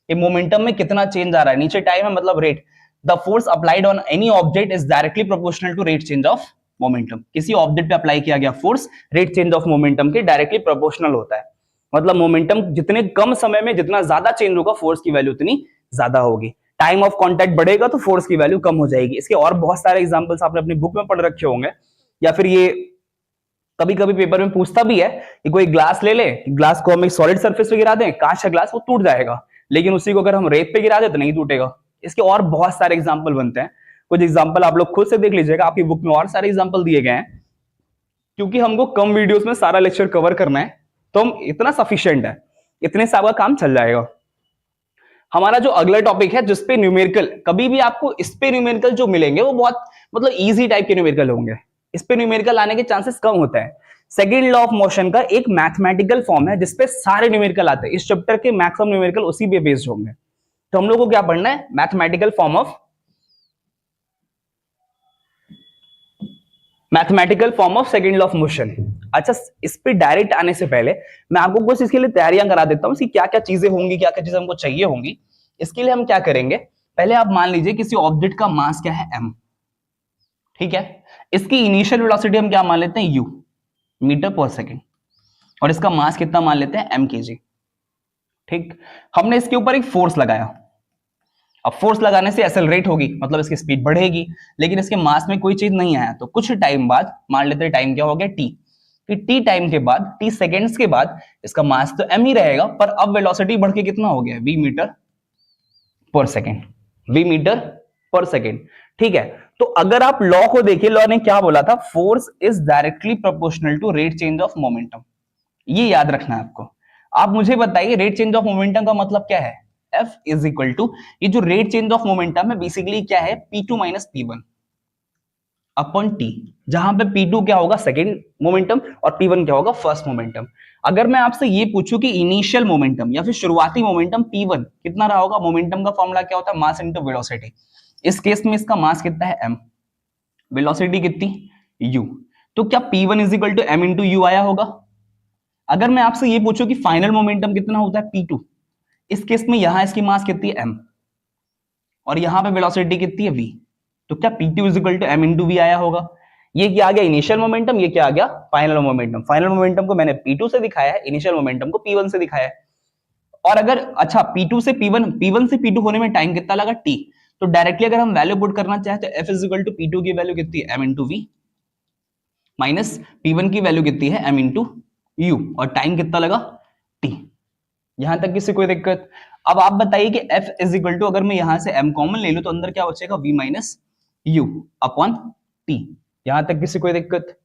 ये मोमेंटम में कितना चेंज आ रहा है, नीचे टाइम है मतलब rate. The force applied on any object is directly proportional to rate change of momentum. किसी ऑब्जेक्ट पे अप्लाई किया गया force rate change of momentum के डायरेक्टली प्रोपोर्शनल होता है। मतलब मोमेंटम जितने कम समय में जितना ज्यादा चेंज होगा फोर्स की वैल्यू उतनी ज्यादा होगी। टाइम ऑफ कांटेक्ट बढ़ेगा तो फोर्स की वैल्यू कम हो जाएगी। इसके और बहुत सारे एग्जांपल्स आपने अपनी बुक में पढ़ रखे होंगे, या फिर ये कभी कभी पेपर में पूछता भी है कि कोई ग्लास ले ले, ग्लास को हम एक सॉलिड सरफेस पे गिरा दें, कांच का ग्लास, वो टूट जाएगा, लेकिन उसी को अगर हम रेत पे गिरा दें तो नहीं टूटेगा। इसके और बहुत सारे एग्जाम्पल बनते हैं। कुछ एग्जाम्पल आप लोग खुद से देख लीजिएगा, आपकी बुक में और सारे एग्जाम्पल दिए गए हैं। क्योंकि हमको कम वीडियोस में सारा लेक्चर कवर करना है तो हम इतना सफिशिएंट है, इतने से आपका काम चल जाएगा। हमारा जो अगला टॉपिक है जिसपे न्यूमेरिकल, कभी भी आपको इस पे न्यूमेरिकल जो मिलेंगे वो बहुत मतलब इजी टाइप के न्यूमेरिकल होंगे, इस पे न्यूमेरिकल आने के चांसेस कम होते हैं। सेकेंड लॉ ऑफ मोशन का एक मैथमेटिकल फॉर्म है जिसपे सारे न्यूमेरिकल आते हैं। इस चैप्टर के मैक्सिमम न्यूमेरिकल उसी पे बेस्ड होंगे। तो हम लोग को क्या पढ़ना है? Mathematical form of second law of motion. अच्छा, इस पे डायरेक्ट आने से पहले मैं आपको कुछ इसके लिए तैयारियां करा देता हूं, इसकी क्या क्या चीजें होंगी, क्या क्या चीजें हमको चाहिए होंगी। इसके लिए हम क्या करेंगे? पहले आप मान लीजिए किसी ऑब्जेक्ट का मास क्या है? m। ठीक है, इसकी इनिशियल वेलोसिटी हम क्या मान लेते हैं? u, मीटर पर सेकेंड, और इसका मास कितना मान लेते हैं? m kg। ठीक, हमने इसके ऊपर एक फोर्स लगाया। अब फोर्स लगाने से एक्सेलरेट होगी, मतलब इसकी स्पीड बढ़ेगी, लेकिन इसके मास में कोई चीज नहीं आया। तो कुछ टाइम बाद, मान लेते हैं टाइम क्या हो गया टी, कि टी टाइम के बाद, टी सेकेंड्स के बाद इसका मास तो m ही रहेगा, पर अब वेलोसिटी बढ़ के कितना हो गया, v metre per second, v metre per second. ठीक है, तो अगर आप लॉ को देखिए, लॉ ने क्या बोला था, force is directly proportional to rate change of momentum. ये याद रखना है आपको। आप मुझे बताइए रेट चेंज ऑफ मोमेंटम का मतलब क्या है, F इज इक्वल टू, ये जो रेट चेंज ऑफ मोमेंटम है बेसिकली क्या है, P2 minus P1 upon T, जहां पे P2 क्या होगा, सेकेंड मोमेंटम, और P1 क्या होगा, फर्स्ट मोमेंटम। अगर मैं आपसे ये पूछूं कि इनिशियल मोमेंटम या फिर शुरुआती मोमेंटम P1 कितना रहा होगा, मोमेंटम का फॉर्मूला क्या होता है, मास इनटू वेलोसिटी। इस केस में इसका मास कितना है, m, वेलोसिटी कितनी, u, तो क्या P1 is equal to m into u आया होगा। अगर मैं आपसे ये पूछूं कि फाइनल मोमेंटम कितना होता है, P2, इस केस में यहां इसकी मास कितनी है, m, और यहां पे वेलोसिटी कितनी है, v, तो क्या P2 is equal to m into v आया होगा। ये क्या आ गया, इनिशियल मोमेंटम, ये क्या आ गया, फाइनल मोमेंटम। फाइनल मोमेंटम को मैंने P2 से दिखाया है, इनिशियल मोमेंटम को P1 से दिखाया है। और अगर अच्छा P2 से P1, P1 से P2 होने में टाइम कितना लगा, t, तो डायरेक्टली अगर हम वैल्यू पुट करना चाहे तो F is equal to P2 की वैल्यू कितनी है, m into we, minus P1 की वैल्यू कितनी है, m इंटू यू, और टाइम कितना लगा, t। यहां तक किसी कोई दिक्कत। अब आप बताइए कि F इज इक्वल टू, अगर मैं यहां से m कॉमन ले लूं तो अंदर क्या बचेगा, v minus u upon t। यहां तक किसी कोई दिक्कत।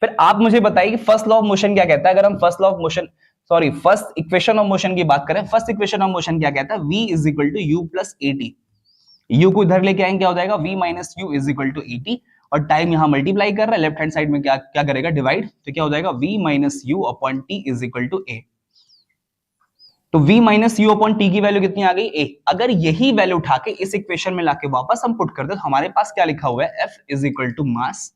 फिर आप मुझे बताइए कि फर्स्ट लॉ ऑफ मोशन क्या कहता है। अगर हम first law of motion, sorry first equation of motion की बात करें, फर्स्ट इक्वेशन ऑफ मोशन क्या कहता है, v is equal to u plus a t. U को इधर लेके आएंगे, क्या हो जाएगा, v minus u is equal to a t, और टाइम यहां मल्टीप्लाई कर रहा है, लेफ्ट हैंड साइड में क्या क्या करेगा, डिवाइड, तो क्या हो जाएगा, v minus u upon t is equal to a. तो v minus u upon t की वैल्यू कितनी आ गई, a। अगर यही वैल्यू उठा के इस इक्वेशन में लाके वापस हम पुट कर दे तो हमारे पास क्या लिखा हुआ है, F is equal to mass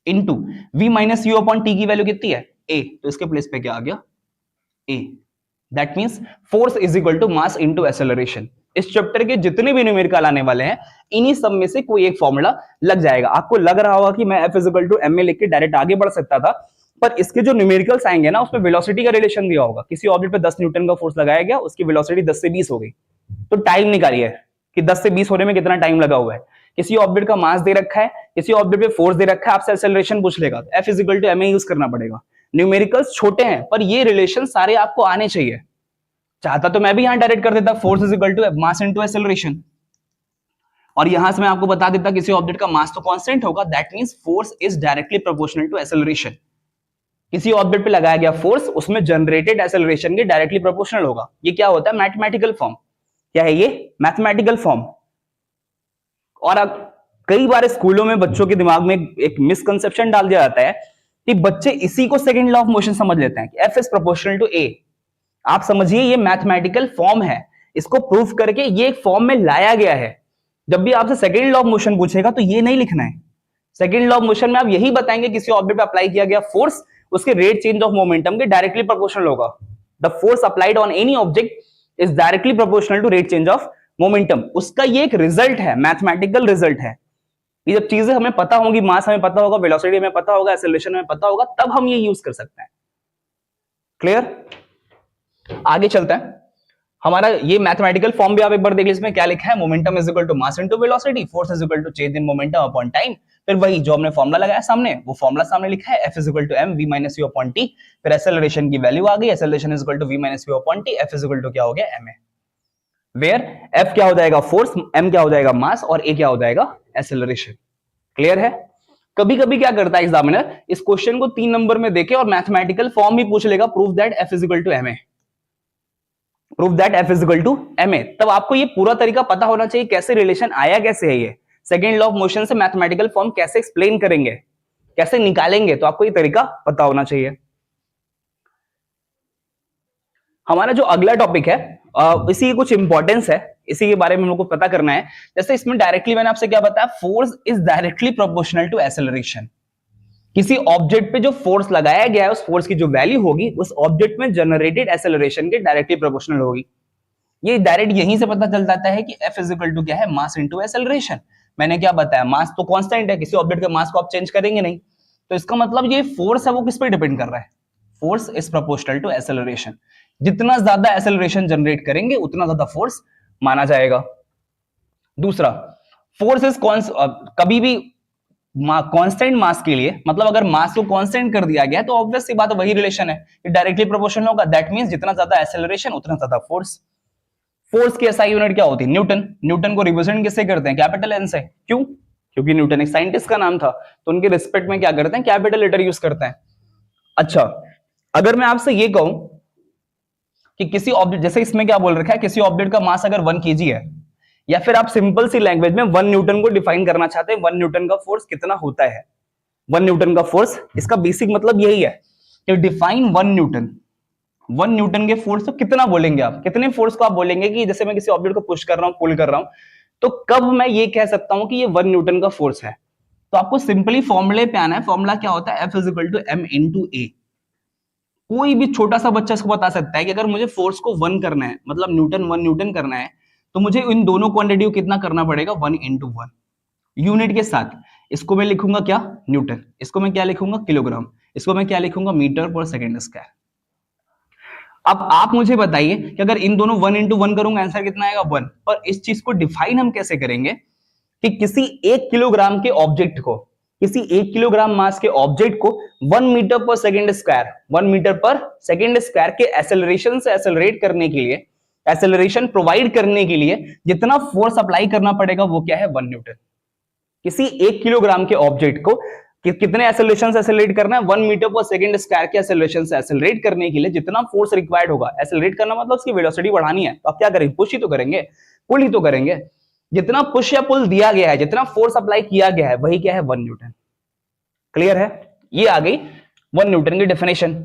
into v minus u upon t की वैल्यू कितनी है, a, तो इसके प्लेस पे क्या आ गया, a। That means force is equal to mass into acceleration. इस चैप्टर के जितने भी न्यूमेरिकल आने वाले हैं, इन्हीं सब में से कोई एक फॉर्मूला लग जाएगा। आपको लग रहा होगा कि मैं F is equal to m में लिख के डायरेक्ट आगे बढ़ सकता था, पर इसके जो न्यूमेरिकल्स आएंगे ना, उसमें वेलोसिटी का रिलेशन दिया होगा। किसी ऑब्जेक्ट पे 10 न्यूटन का फोर्स लगाया गया, उसकी वेलोसिटी 10 से 20 हो गई, तो टाइम निकालिए कि 10 से 20 होने में कितना टाइम लगा हुआ है। किसी ऑब्जेक्ट का मास दे रखा है, किसी ऑब्जेक्ट पे फोर्स दे रखा है, आपसे एक्सेलरेशन पूछ लेगा, तो F is equal to m use करना पड़ेगा। न्यूमेरिकल्स छोटे हैं, पर ये रिलेशन सारे आपको आने चाहिए। चाहता तो मैं भी यहां डायरेक्ट कर देता, force is equal to mass into acceleration, और यहां से मैं आपको बता देता किसी ऑब्जेक्ट का मास तो कांस्टेंट होगा, that means force is directly proportional to acceleration. किसी ऑब्जेक्ट पे लगाया गया फोर्स, उसमें जनरेटेड एक्सेलरेशन के डायरेक्टली प्रोपोर्शनल होगा। ये क्या होता है, मैथमेटिकल फॉर्म। क्या है ये, मैथमेटिकल फॉर्म। और अब कई बार स्कूलों में बच्चों के दिमाग में एक मिसकंसेप्शन डाल दिया जाता है कि बच्चे इसी को सेकंड लॉ ऑफ मोशन समझ लेते हैं कि F is proportional to A। आप समझिए ये मैथमेटिकल फॉर्म है, इसको प्रूफ करके ये एक फॉर्म में लाया गया है। जब भी आपसे सेकंड लॉ ऑफ मोशन पूछेगा तो ये नहीं लिखना है। सेकंड लॉ ऑफ मोशन में आप यही बताएंगे किसी ऑब्जेक्ट पे अप्लाई किया गया फोर्स उसके रेट चेंज ऑफ मोमेंटम के डायरेक्टली प्रोपोर्शनल होगा। The force applied on any object is directly proportional to rate change of momentum. उसका ये एक रिजल्ट है, मैथमेटिकल रिजल्ट है। ये जब चीजें हमें पता होंगी, मास हमें पता होगा, वेलोसिटी हमें पता होगा, एक्सेलरेशन हमें पता होगा, तब हम ये यूज कर सकते हैं। क्लियर, आगे चलते हैं। हमारा ये मैथमेटिकल फॉर्म भी आप एक बार देख लीजिए, इसमें क्या लिखा है, momentum is equal to mass into velocity, force is equal to change in momentum upon time. फिर वही जो हमने फॉर्मूला लगाया सामने, वो फॉर्मूला सामने लिखा है, F is equal to m v minus u upon t। फिर एक्सेलरेशन की वैल्यू आ गई, acceleration is equal to v minus u upon t, F is equal to क्या हो गया, ma। वेयर F क्या हो जाएगा, फोर्स, m क्या हो जाएगा, मास, और a क्या हो जाएगा, एक्सेलरेशन। क्लियर है। कभी कभी क्या करता है एग्जामिनर, इस क्वेश्चन को 3 नंबर में देके और मैथमेटिकल फॉर्म भी पूछ लेगा, proof that F is equal to ma, proof that F is equal to ma। तब आपको ये पूरा तरीका पता होना चाहिए, कैसे रिलेशन आया, कैसे है ये सेकेंड लॉ ऑफ मोशन से मैथमेटिकल फॉर्म कैसे एक्सप्लेन करेंगे, कैसे निकालेंगे, तो आपको ये तरीका पता होना चाहिए। हमारा जो अगला टॉपिक है, इसी की कुछ इंपॉर्टेंस है, इसी के बारे में हम लोग को पता करना है। जैसे इसमें डायरेक्टली मैंने आपसे क्या बताया, force is directly proportional to acceleration. किसी ऑब्जेक्ट पे जो फोर्स लगाया गया है, उस फोर्स की जो वैल्यू होगी, उस ऑब्जेक्ट में जनरेटेड एक्सेलरेशन के डायरेक्टली प्रोपोर्शनल होगी। ये डायरेक्ट यहीं से पता चल जाता है कि F इज इक्वल टू क्या है, मास इनटू एक्सेलरेशन। मैंने क्या बताया, मास तो कांस्टेंट है, किसी ऑब्जेक्ट के मास को आप चेंज करेंगे नहीं, तो इसका मतलब ये फोर्स है वो किस पे डिपेंड कर रहा है, force is proportional to acceleration. जितना ज्यादा एक्सेलरेशन जनरेट करेंगे उतना ज्यादा फोर्स माना जाएगा। दूसरा, फोर्स इज कभी भी कांस्टेंट मास के लिए, मतलब अगर मास को कांस्टेंट कर दिया गया तो ऑब्वियस सी बात है वही रिलेशन है, ये डायरेक्टली प्रोपोर्शनल होगा। दैट मींस जितना ज्यादा एक्सेलरेशन उतना ज्यादा फोर्स। फोर्स की एसआई यूनिट क्या होती है? न्यूटन। न्यूटन को रिप्रेजेंट किससे करते हैं? कैपिटल एन से। क्यों? क्योंकि न्यूटन एक साइंटिस्ट का नाम था, तो उनके रिस्पेक्ट में क्या करते हैं? कैपिटल लेटर यूज करते हैं। अच्छा, अगर मैं आपसे ये कहूं कि किसी ऑब्जेक्ट, जैसे इसमें क्या बोल रखा है, किसी ऑब्जेक्ट का मास अगर 1 kg है, या फिर आप सिंपल सी लैंग्वेज में 1 न्यूटन को डिफाइन करना चाहते हैं, 1 न्यूटन का फोर्स कितना होता है? 1 न्यूटन का फोर्स, इसका बेसिक मतलब यही है कि डिफाइन 1 न्यूटन। 1 न्यूटन के फोर्स तो कितना बोलेंगे आप? कितने फोर्स को आप बोलेंगे कि जैसे मैं किसी ऑब्जेक्ट को पुश कर रहा हूं, पुल कर रहा हूं, तो कब मैं ये कह सकता हूं कि ये 1 न्यूटन का फोर्स है? तो आपको सिंपली फॉर्मूले पे आना है। फॉर्मूला क्या होता है? F = m × a। कोई भी छोटा सा बच्चा इसको बता सकता है कि अगर मुझे फोर्स को 1 करना है, मतलब न्यूटन 1 न्यूटन करना है, तो मुझे इन दोनों क्वांटिटी को कितना करना पड़ेगा? 1 × 1 यूनिट के साथ। इसको मैं लिखूंगा क्या? न्यूटन। इसको मैं क्या लिखूंगा? किलोग्राम। इसको मैं क्या लिखूंगा? मीटर/सेकंड²। अब आप मुझे बताइए कि अगर इन दोनों 1 × 1 करूंगा, आंसर कितना आएगा? 1। पर इस चीज को डिफाइन हम कैसे करेंगे कि किसी 1 किलोग्राम के ऑब्जेक्ट को, किसी 1 किलोग्राम मास के ऑब्जेक्ट को 1 मीटर/सेकंड², 1 मीटर/सेकंड² के एक्सेलरेशन से एक्सेलरेट करने के लिए, एक्सेलरेशन प्रोवाइड करने के लिए जितना फोर्स अप्लाई करना पड़ेगा वो क्या है? 1 न्यूटन। किसी 1 किलोग्राम के ऑब्जेक्ट को कितने एक्सेलरेशन से एक्सेलरेट करना है? 1 मीटर/सेकंड² के एक्सेलरेशन से एक्सेलरेट करने के लिए जितना फोर्स रिक्वायर्ड होगा, एक्सेलरेट करना मतलब उसकी वेलोसिटी बढ़ानी है, तो आप क्या करेंगे? पुश ही तो करेंगे, पुल ही तो करेंगे। जितना पुश या पुल दिया गया है, जितना फोर्स अप्लाई किया गया है, वही क्या है? 1 न्यूटन। क्लियर है? ये आ गई 1 न्यूटन की डेफिनेशन।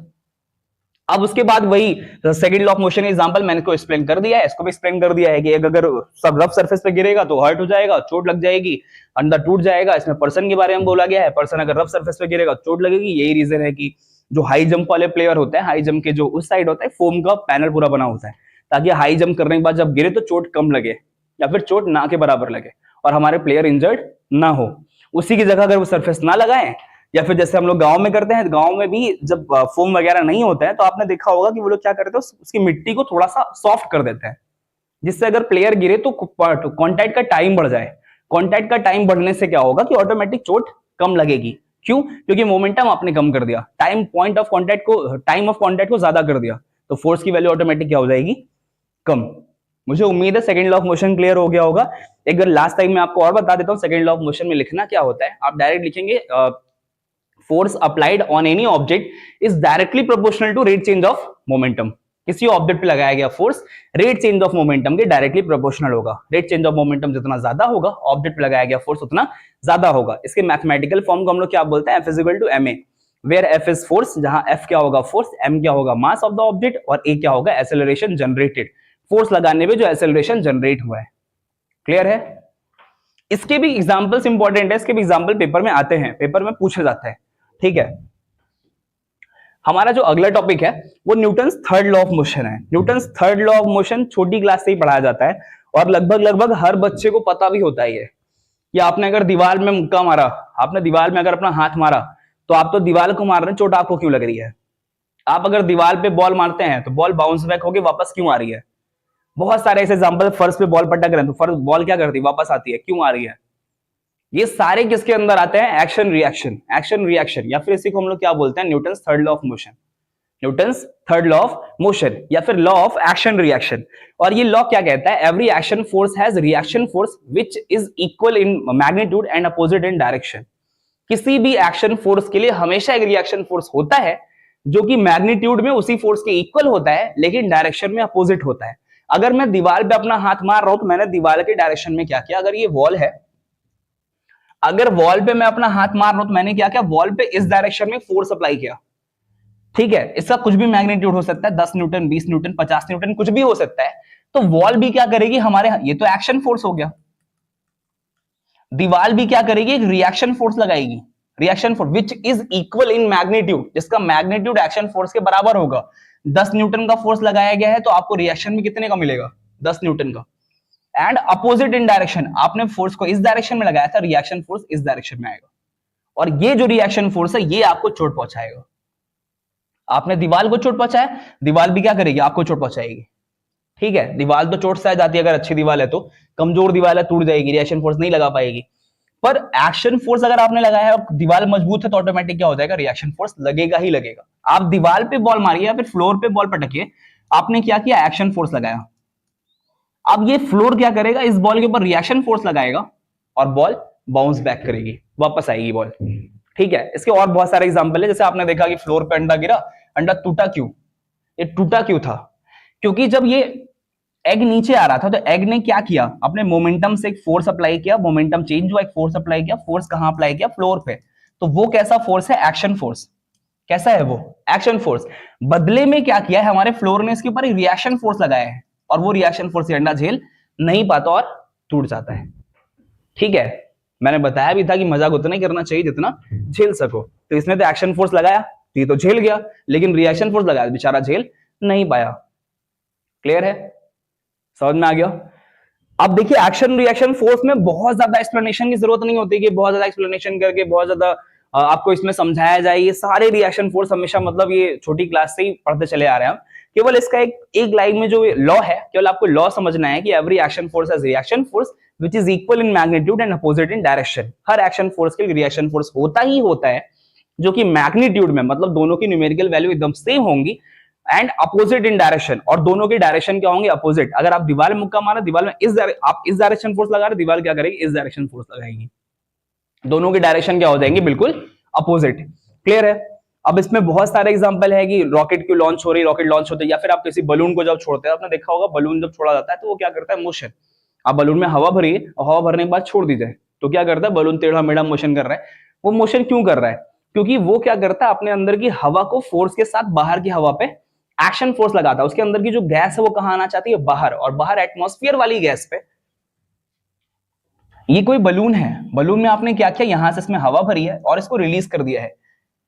अब उसके बाद वही second law of motion example मैंने को एक्सप्लेन कर दिया है, इसको भी एक्सप्लेन कर दिया है कि अगर सब रफ सरफेस पे गिरेगा तो हर्ट हो जाएगा, चोट लग जाएगी, अंडा टूट जाएगा। इसमें पर्सन के बारे में बोला गया है, पर्सन अगर रफ सरफेस पे गिरेगा चोट लगेगी। यही रीजन है कि जो हाई जंप वाले प्लेयर होते हैं, हाई जंप के जो उस साइड होता है, फोम का पैनल पूरा बना होता है, ताकि हाई जंप करने के बाद जब गिरे तो चोट कम लगे या फिर चोट ना के बराबर लगे और हमारे प्लेयर इंजर्ड ना हो। उसी की जगह अगर वो सरफेस ना लगाएं, या फिर जैसे हम लोग गांव में करते हैं, गांव में भी जब फोम वगैरह नहीं होता है तो आपने देखा होगा कि वो लोग क्या करते हैं, उसकी मिट्टी को थोड़ा सा सॉफ्ट कर देते हैं, जिससे अगर प्लेयर गिरे तो कांटेक्ट का टाइम बढ़ जाए। कांटेक्ट का टाइम बढ़ने से क्या होगा कि ऑटोमेटिक चोट कम लगेगी। क्यों? क्योंकि मोमेंटम आपने कम कर दिया, टाइम पॉइंट ऑफ कांटेक्ट को, टाइम ऑफ कांटेक्ट को ज्यादा कर दिया, तो फोर्स की वैल्यू ऑटोमेटिक क्या हो जाएगी? कम। मुझे उम्मीद है second law of motion clear हो गया होगा। एक बार लास्ट टाइम मैं आपको और बता देता हूं, सेकंड लॉ ऑफ मोशन में लिखना क्या होता है। आप डायरेक्ट लिखेंगे force applied on any object is directly proportional to rate change of momentum। किसी ऑब्जेक्ट पे लगाया गया force rate change of momentum के डायरेक्टली प्रोपोर्शनल होगा। रेट चेंज ऑफ मोमेंटम जितना ज्यादा होगा, ऑब्जेक्ट पे लगाया गया फोर्स उतना ज्यादा होगा। इसके मैथमेटिकल फॉर्म को हम लोग क्या बोलते हैं? F = ma, where F is force, जहां F क्या होगा? फोर्स, m क्या होगा? मास ऑफ द ऑब्जेक्ट, और a क्या होगा? एक्सेलरेशन जनरेटेड, फोर्स लगाने पे जो एक्सेलरेशन जनरेट हुआ है। क्लियर है? इसके भी एग्जांपल्स इंपॉर्टेंट है, इसके भी एग्जांपल पेपर में आते हैं, पेपर में पूछे जाते हैं। ठीक है, हमारा जो अगला टॉपिक है वो Newton's third law of motion है। Newton's third law of motion छोटी क्लास से ही पढ़ाया जाता है और लगभग हर बच्चे को पता भी होता है ये, कि आपने अगर दीवार में मुक्का मारा, आपने दीवार में अगर अपना हाथ मारा, तो आप तो दीवार को मार रहे हैं, चोट आपको क्यों लग रही है? आप अगर दीवार पे बॉल मारते हैं तो बॉल बाउंस बैक होके वापस क्यों आ रही है? बहुत सारे ऐसे एग्जाम्पल, फर्श पे बॉल पटक रहे हैं तो फर्श बॉल क्या करती है? वापस आती है, क्यों आ रही है? ये सारे किसके अंदर आते हैं? एक्शन रिएक्शन, एक्शन रिएक्शन, या फिर इसी को हम लोग क्या बोलते हैं? Newton's third law of motion. Newton's third law of motion या फिर लॉ ऑफ एक्शन रिएक्शन। और ये लॉ क्या कहता है? Every action force has reaction force which is equal in magnitude and opposite in direction. किसी भी एक्शन फोर्स के लिए हमेशा एक रिएक्शन फोर्स होता है जो कि मैग्नीट्यूड में उसी फोर्स के इक्वल होता है, लेकिन डायरेक्शन में अपोजिट होता है। अगर मैं दीवार पे अपना हाथ मार रहा हूं तो मैंने दीवार के डायरेक्शन में क्या किया? अगर ये वॉल है, अगर वॉल पे मैं अपना हाथ मार रहा हूं तो मैंने क्या किया? वॉल पे इस डायरेक्शन में फोर्स अप्लाई किया। ठीक है, इसका कुछ भी मैग्नीट्यूड हो सकता है, 10 न्यूटन, 20 न्यूटन, 50 न्यूटन, कुछ भी हो सकता है। तो वॉल भी क्या करेगी हमारे, ये तो एक्शन फोर्स हो गया, दीवार भी क्या करेगी? एक रिएक्शन फोर्स लगाएगी, reaction force which is equal in magnitude, जिसका मैग्नीट्यूड एक्शन फोर्स के बराबर होगा। 10 न्यूटन का फोर्स लगाया गया है तो आपको रिएक्शन में कितने का मिलेगा? 10 न्यूटन का। एंड अपोजिट इन डायरेक्शन, आपने फोर्स को इस डायरेक्शन में लगाया था, रिएक्शन फोर्स इस डायरेक्शन में आएगा, और ये जो रिएक्शन फोर्स है ये आपको चोट पहुंचाएगा। आपने दीवार को चोट पहुंचाया, दीवार भी क्या करेगी? आपको चोट पहुंचाएगी। ठीक है, दीवार तो चोट से आ जाती है अगर अच्छी दीवार है तो, कमजोर दीवार है टूट जाएगी, रिएक्शन फोर्स नहीं लगा पाएगी। पर एक्शन फोर्स अगर आपने लगाया है और दीवार मजबूत है तो ऑटोमेटिक क्या हो जाएगा, रिएक्शन फोर्स लगेगा ही लगेगा। आप दीवार पे बॉल मारिए या फिर फ्लोर पे बॉल पटकिए, आपने क्या किया, एक्शन फोर्स लगाया। अब ये फ्लोर क्या करेगा, इस बॉल के ऊपर रिएक्शन फोर्स लगाएगा और बॉल बाउंस बैक करेगी, वापस आएगी बॉल। ठीक है, इसके और बहुत सारे एग्जांपल है। जैसे आपने देखा कि फ्लोर पे अंडा गिरा, अंडा टूटा क्यों, ये टूटा क्यों था, क्योंकि जब ये एग नीचे आ रहा था तो एग ने क्या किया, अपने मोमेंटम से एक फोर्स अप्लाई किया, मोमेंटम चेंज हुआ, एक फोर्स अप्लाई किया। फोर्स कहां अप्लाई किया, फ्लोर पे। तो वो कैसा फोर्स है, एक्शन फोर्स। कैसा है वो, एक्शन फोर्स। बदले में क्या किया है हमारे फ्लोर ने, इसके ऊपर एक रिएक्शन फोर्स लगाया है और वो रिएक्शन फोर्स अंडा झेल नहीं पाता और टूट जाता है। ठीक है, मैंने बताया भी था कि मजाक उतना ही करना चाहिए जितना झेल सको। तो इसने तो एक्शन फोर्स लगाया, ये तो झेल गया, लेकिन रिएक्शन फोर्स लगाया बेचारा झेल नहीं पाया। क्लियर है, समझ में आ गया। अब देखिए एक्शन रिएक्शन फोर्स में बहुत ज्यादा एक्सप्लेनेशन की जरूरत नहीं होती कि बहुत ज्यादा एक्सप्लेनेशन करके बहुत ज्यादा आपको इसमें समझाया जाए। ये सारे रिएक्शन फोर्स हमेशा मतलब ये छोटी क्लास से ही पढ़ते चले आ रहे हैं। केवल इसका एक लाइन में जो लॉ है, केवल आपको लॉ समझना है कि every action force has reaction force which is equal in magnitude and opposite in direction. Her action force के लिए रिएक्शन फोर्स होता ही होता है जो कि मैग्नीट्यूड में, मतलब दोनों की न्यूमेरिकल वैल्यू एकदम सेम होंगी, एंड अपोजिट इन डायरेक्शन, और दोनों की डायरेक्शन क्या होंगे, अपोजिट। अगर आप दीवार में मुक्का मारा, दीवार में आप इस डायरेक्शन फोर्स लगा रहे, दीवार क्या करेगी, इस डायरेक्शन फोर्स लगाएगी। दोनों की डायरेक्शन क्या हो जाएंगे, बिल्कुल अपोजिट। क्लियर है। अब इसमें बहुत सारे एग्जांपल है कि रॉकेट क्यों लॉन्च हो रही, रॉकेट लॉन्च होते, या फिर आप किसी बलून को जब छोड़ते हैं, आपने देखा होगा बलून जब छोड़ा जाता है तो वो क्या करता है, मोशन। आप बलून में हवा भरिए और हवा भरने के बाद छोड़ दी जाए तो क्या करता है, बलून टेढ़ा मेढ़ा मोशन कर रहा है। वो मोशन क्यों कर रहा है, क्योंकि वो क्या करता है, अपने अंदर की हवा को फोर्स के साथ बाहर की हवा पे एक्शन फोर्स लगाता है। उसके अंदर की जो गैस है वो कहां आना चाहती है, बाहर, और बाहर एटमॉस्फेयर वाली गैस पे। ये कोई बलून है, बलून में आपने क्या किया, यहां से इसमें हवा भरी है और इसको रिलीज कर दिया है,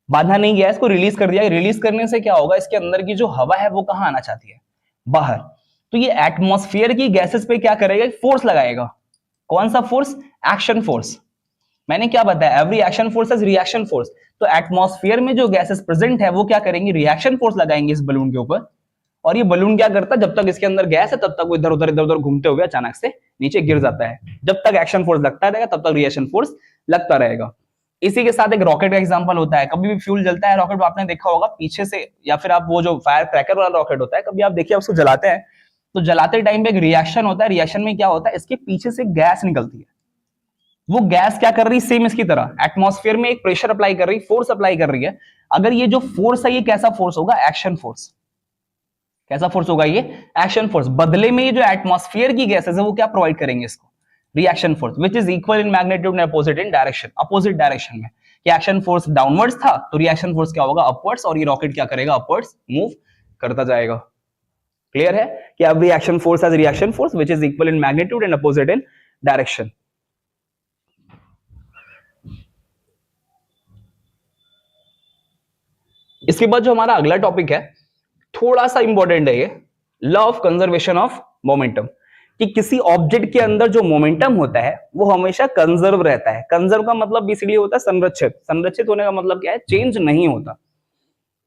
बांधा नहीं गया, इसको रिलीज कर दिया है। रिलीज करने से क्या होगा, इसके अंदर की जो हवा है वो कहां आना चाहती है, बाहर। तो ये एटमॉस्फेयर की गैसेस पे क्या करेगा, फोर्स लगाएगा। कौन सा फोर्स, एक्शन फोर्स। मैंने क्या बताया, every action force is reaction force. तो एटमॉस्फेयर में जो गैसेस प्रेजेंट है वो क्या करेंगे, रिएक्शन फोर्स लगाएंगे इस बलून के ऊपर। और ये बलून क्या करता है, जब तक इसके अंदर गैस है तब तक वो इधर उधर घूमते हुए अचानक से नीचे गिर जाता है। जब तक एक्शन फोर्स लगता रहेगा तब तक रिएक्शन फोर्स लगता रहेगा। इसी के साथ एक रॉकेट का एग्जांपल होता है। कभी भी फ्यूल जलता है रॉकेट, आपने देखा होगा पीछे से, या फिर आप वो जो फायर क्रैकर वाला रॉकेट होता है, कभी आप देखिए उसको जलाते हैं तो जलाते टाइम पे एक रिएक्शन होता है। रिएक्शन में क्या होता है, इसके पीछे से गैस निकलती है। वो गैस क्या कर रही है, सेम इसकी तरह एटमॉस्फेयर में एक प्रेशर अप्लाई कर रही है, फोर्स अप्लाई कर रही है। अगर ये जो फोर्स है ये कैसा फोर्स होगा, एक्शन फोर्स। कैसा फोर्स होगा ये, एक्शन फोर्स। बदले में ये जो एटमॉस्फेयर की गैसेस है वो क्या प्रोवाइड करेंगे इसको, reaction force, which is equal in magnitude and opposite in direction. Opposite direction में कि एक्शन फोर्स डाउनवर्ड्स था तो रिएक्शन फोर्स क्या होगा, अपवर्ड्स, और ये रॉकेट क्या करेगा, अपवर्ड्स मूव करता जाएगा। क्लियर है कि every action force has reaction force which is equal in magnitude and opposite in direction. इसके बाद जो हमारा अगला टॉपिक है थोड़ा सा इंपॉर्टेंट है, ये law of conservation of momentum. कि किसी ऑब्जेक्ट के अंदर जो मोमेंटम होता है वो हमेशा कंजर्व रहता है। कंजर्व का मतलब बेसिकली होता है संरक्षित। संरक्षित होने का मतलब क्या है, चेंज नहीं होता।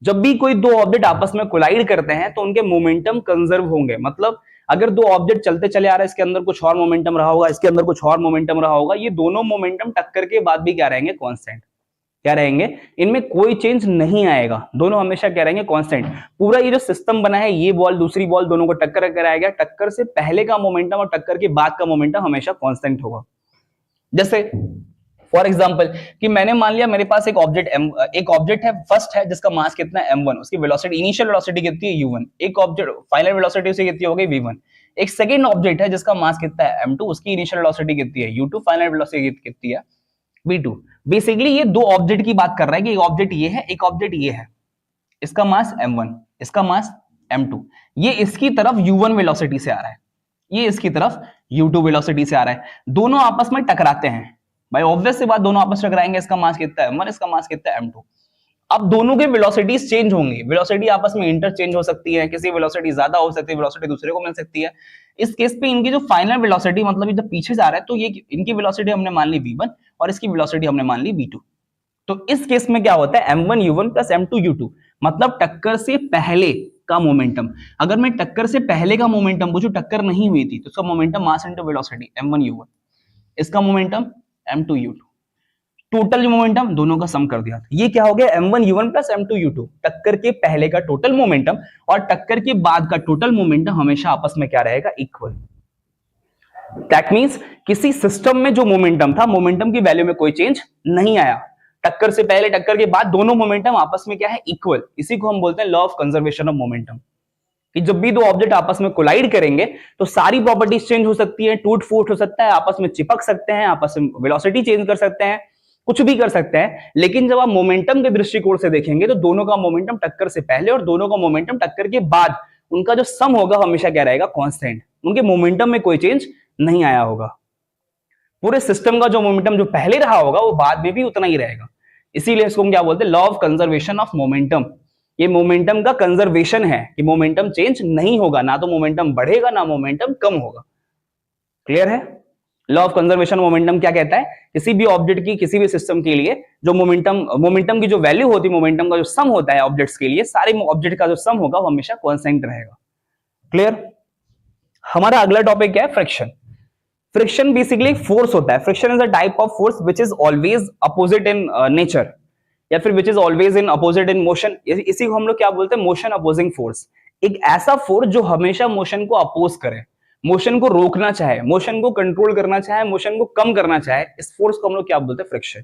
जब भी कोई दो ऑब्जेक्ट आपस में कोलाइड करते हैं तो उनके मोमेंटम कंजर्व होंगे। मतलब अगर दो ऑब्जेक्ट चलते चले आ रहे हैं, इसके अंदर कुछ और मोमेंटम रहा होगा, इसके अंदर कुछ और मोमेंटम रहा होगा, ये दोनों मोमेंटम टक्कर के बाद भी क्या रहेंगे, कांस्टेंट। क्या रहेंगे, इनमें कोई चेंज नहीं आएगा, दोनों हमेशा क्या रहेंगे, कांस्टेंट। पूरा ये जो सिस्टम बना है, ये बॉल दूसरी बॉल दोनों को टक्कर कराएगा, टक्कर से पहले का मोमेंटम और टक्कर के बाद का मोमेंटम हमेशा कांस्टेंट होगा। जैसे फॉर एग्जांपल कि मैंने मान लिया मेरे पास एक ऑब्जेक्ट है, फर्स्ट है जिसका मास कितना है m1, उसकी वेलोसिटी, इनिशियल वेलोसिटी कितनी है u1, एक ऑब्जेक्ट फाइनल वेलोसिटी उसे कितनी हो गई v1। एक सेकंड ऑब्जेक्ट है जिसका मास कितना है m2, उसकी इनिशियल वेलोसिटी कितनी है u2, फाइनल वेलोसिटी कितनी है v2। बेसिकली ये दो ऑब्जेक्ट की बात कर रहा है कि एक ऑब्जेक्ट ये है, एक ऑब्जेक्ट ये है, इसका मास m1, इसका मास m2, ये इसकी तरफ u1 वेलोसिटी से आ रहा है, ये इसकी तरफ u2 वेलोसिटी से आ रहा है, दोनों आपस में टकराते हैं। भाई ऑब्वियस सी बात, दोनों आपस में टकराएंगे, इसका मास कितना है m1, इसका मास कितना है m2। अब दोनों के वेलोसिटीज चेंज होंगी, वेलोसिटी आपस में इंटरचेंज हो सकती है, किसी वेलोसिटी ज्यादा हो सकती है, वेलोसिटी दूसरे को मिल सकती है। इस केस पे इनकी जो फाइनल वेलोसिटी, मतलब ये जब पीछे जा रहा है तो ये इनकी वेलोसिटी हमने मान ली v1 और इसकी वेलोसिटी हमने मान ली v2। तो इस केस में क्या होता है, m1 u1 plus m2 u2, मतलब टक्कर से पहले का मोमेंटम। अगर मैं टक्कर से पहले का मोमेंटम पूछूं, टक्कर नहीं हुई थी, तो उसका momentum mass into velocity m1u1, इसका मोमेंटम m2u2, टोटल जो मोमेंटम दोनों का सम कर दिया था। ये क्या हो गया m1u1 प्लस m2u2, टक्कर के पहले का टोटल मोमेंटम और टक्कर के बाद का टोटल मोमेंटम हमेशा आपस में क्या रहेगा, इक्वल। दैट मींस किसी सिस्टम में जो मोमेंटम था, मोमेंटम की वैल्यू में कोई चेंज नहीं आया, टक्कर से पहले टक्कर के बाद दोनों मोमेंटम आपस में क्या है, इक्वल। इसी को हम बोलते हैं law of conservation of momentum, कि जब भी दो ऑब्जेक्ट आपस में कोलाइड करेंगे तो सारी प्रॉपर्टीज चेंज हो सकती है, टूट फूट हो सकता है, आपस में चिपक सकते हैं, आपस में वेलोसिटी चेंज कर सकते हैं, कुछ भी कर सकते हैं। लेकिन जब आप मोमेंटम के दृष्टिकोण से देखेंगे तो दोनों का मोमेंटम टक्कर से पहले और दोनों का मोमेंटम टक्कर के बाद, उनका जो सम होगा हमेशा क्या रहेगा, कांस्टेंट। उनके मोमेंटम में कोई चेंज नहीं आया होगा। पूरे सिस्टम का जो मोमेंटम जो पहले रहा होगा वो बाद में भी उतना ही रहेगा। इसीलिए इसको हम क्या बोलते हैं, law of conservation of momentum. ये मोमेंटम का कंजर्वेशन है कि मोमेंटम चेंज नहीं होगा, ना तो मोमेंटम बढ़ेगा ना मोमेंटम कम होगा। क्लियर है? लॉ ऑफ कंजर्वेशन मोमेंटम क्या कहता है, किसी भी ऑब्जेक्ट की, किसी भी सिस्टम के लिए जो मोमेंटम की जो वैल्यू होती है, मोमेंटम का जो सम होता है ऑब्जेक्ट्स के लिए, सारे ऑब्जेक्ट का जो सम होगा वो हमेशा कांस्टेंट रहेगा। क्लियर? हमारा अगला टॉपिक क्या है, फ्रिक्शन। फ्रिक्शन बेसिकली एक फोर्स होता है। Friction is a type of force which is always opposite in nature, या फिर which is always in opposite in motion. इसी को हम लोग क्या बोलते हैं, मोशन अपोजिंग फोर्स। एक ऐसा फोर्स जो हमेशा मोशन को अपोज करे, मोशन को रोकना चाहे, मोशन को कंट्रोल करना चाहे, मोशन को कम करना चाहे, इस फोर्स को हम लोग क्या बोलते हैं, फ्रिक्शन।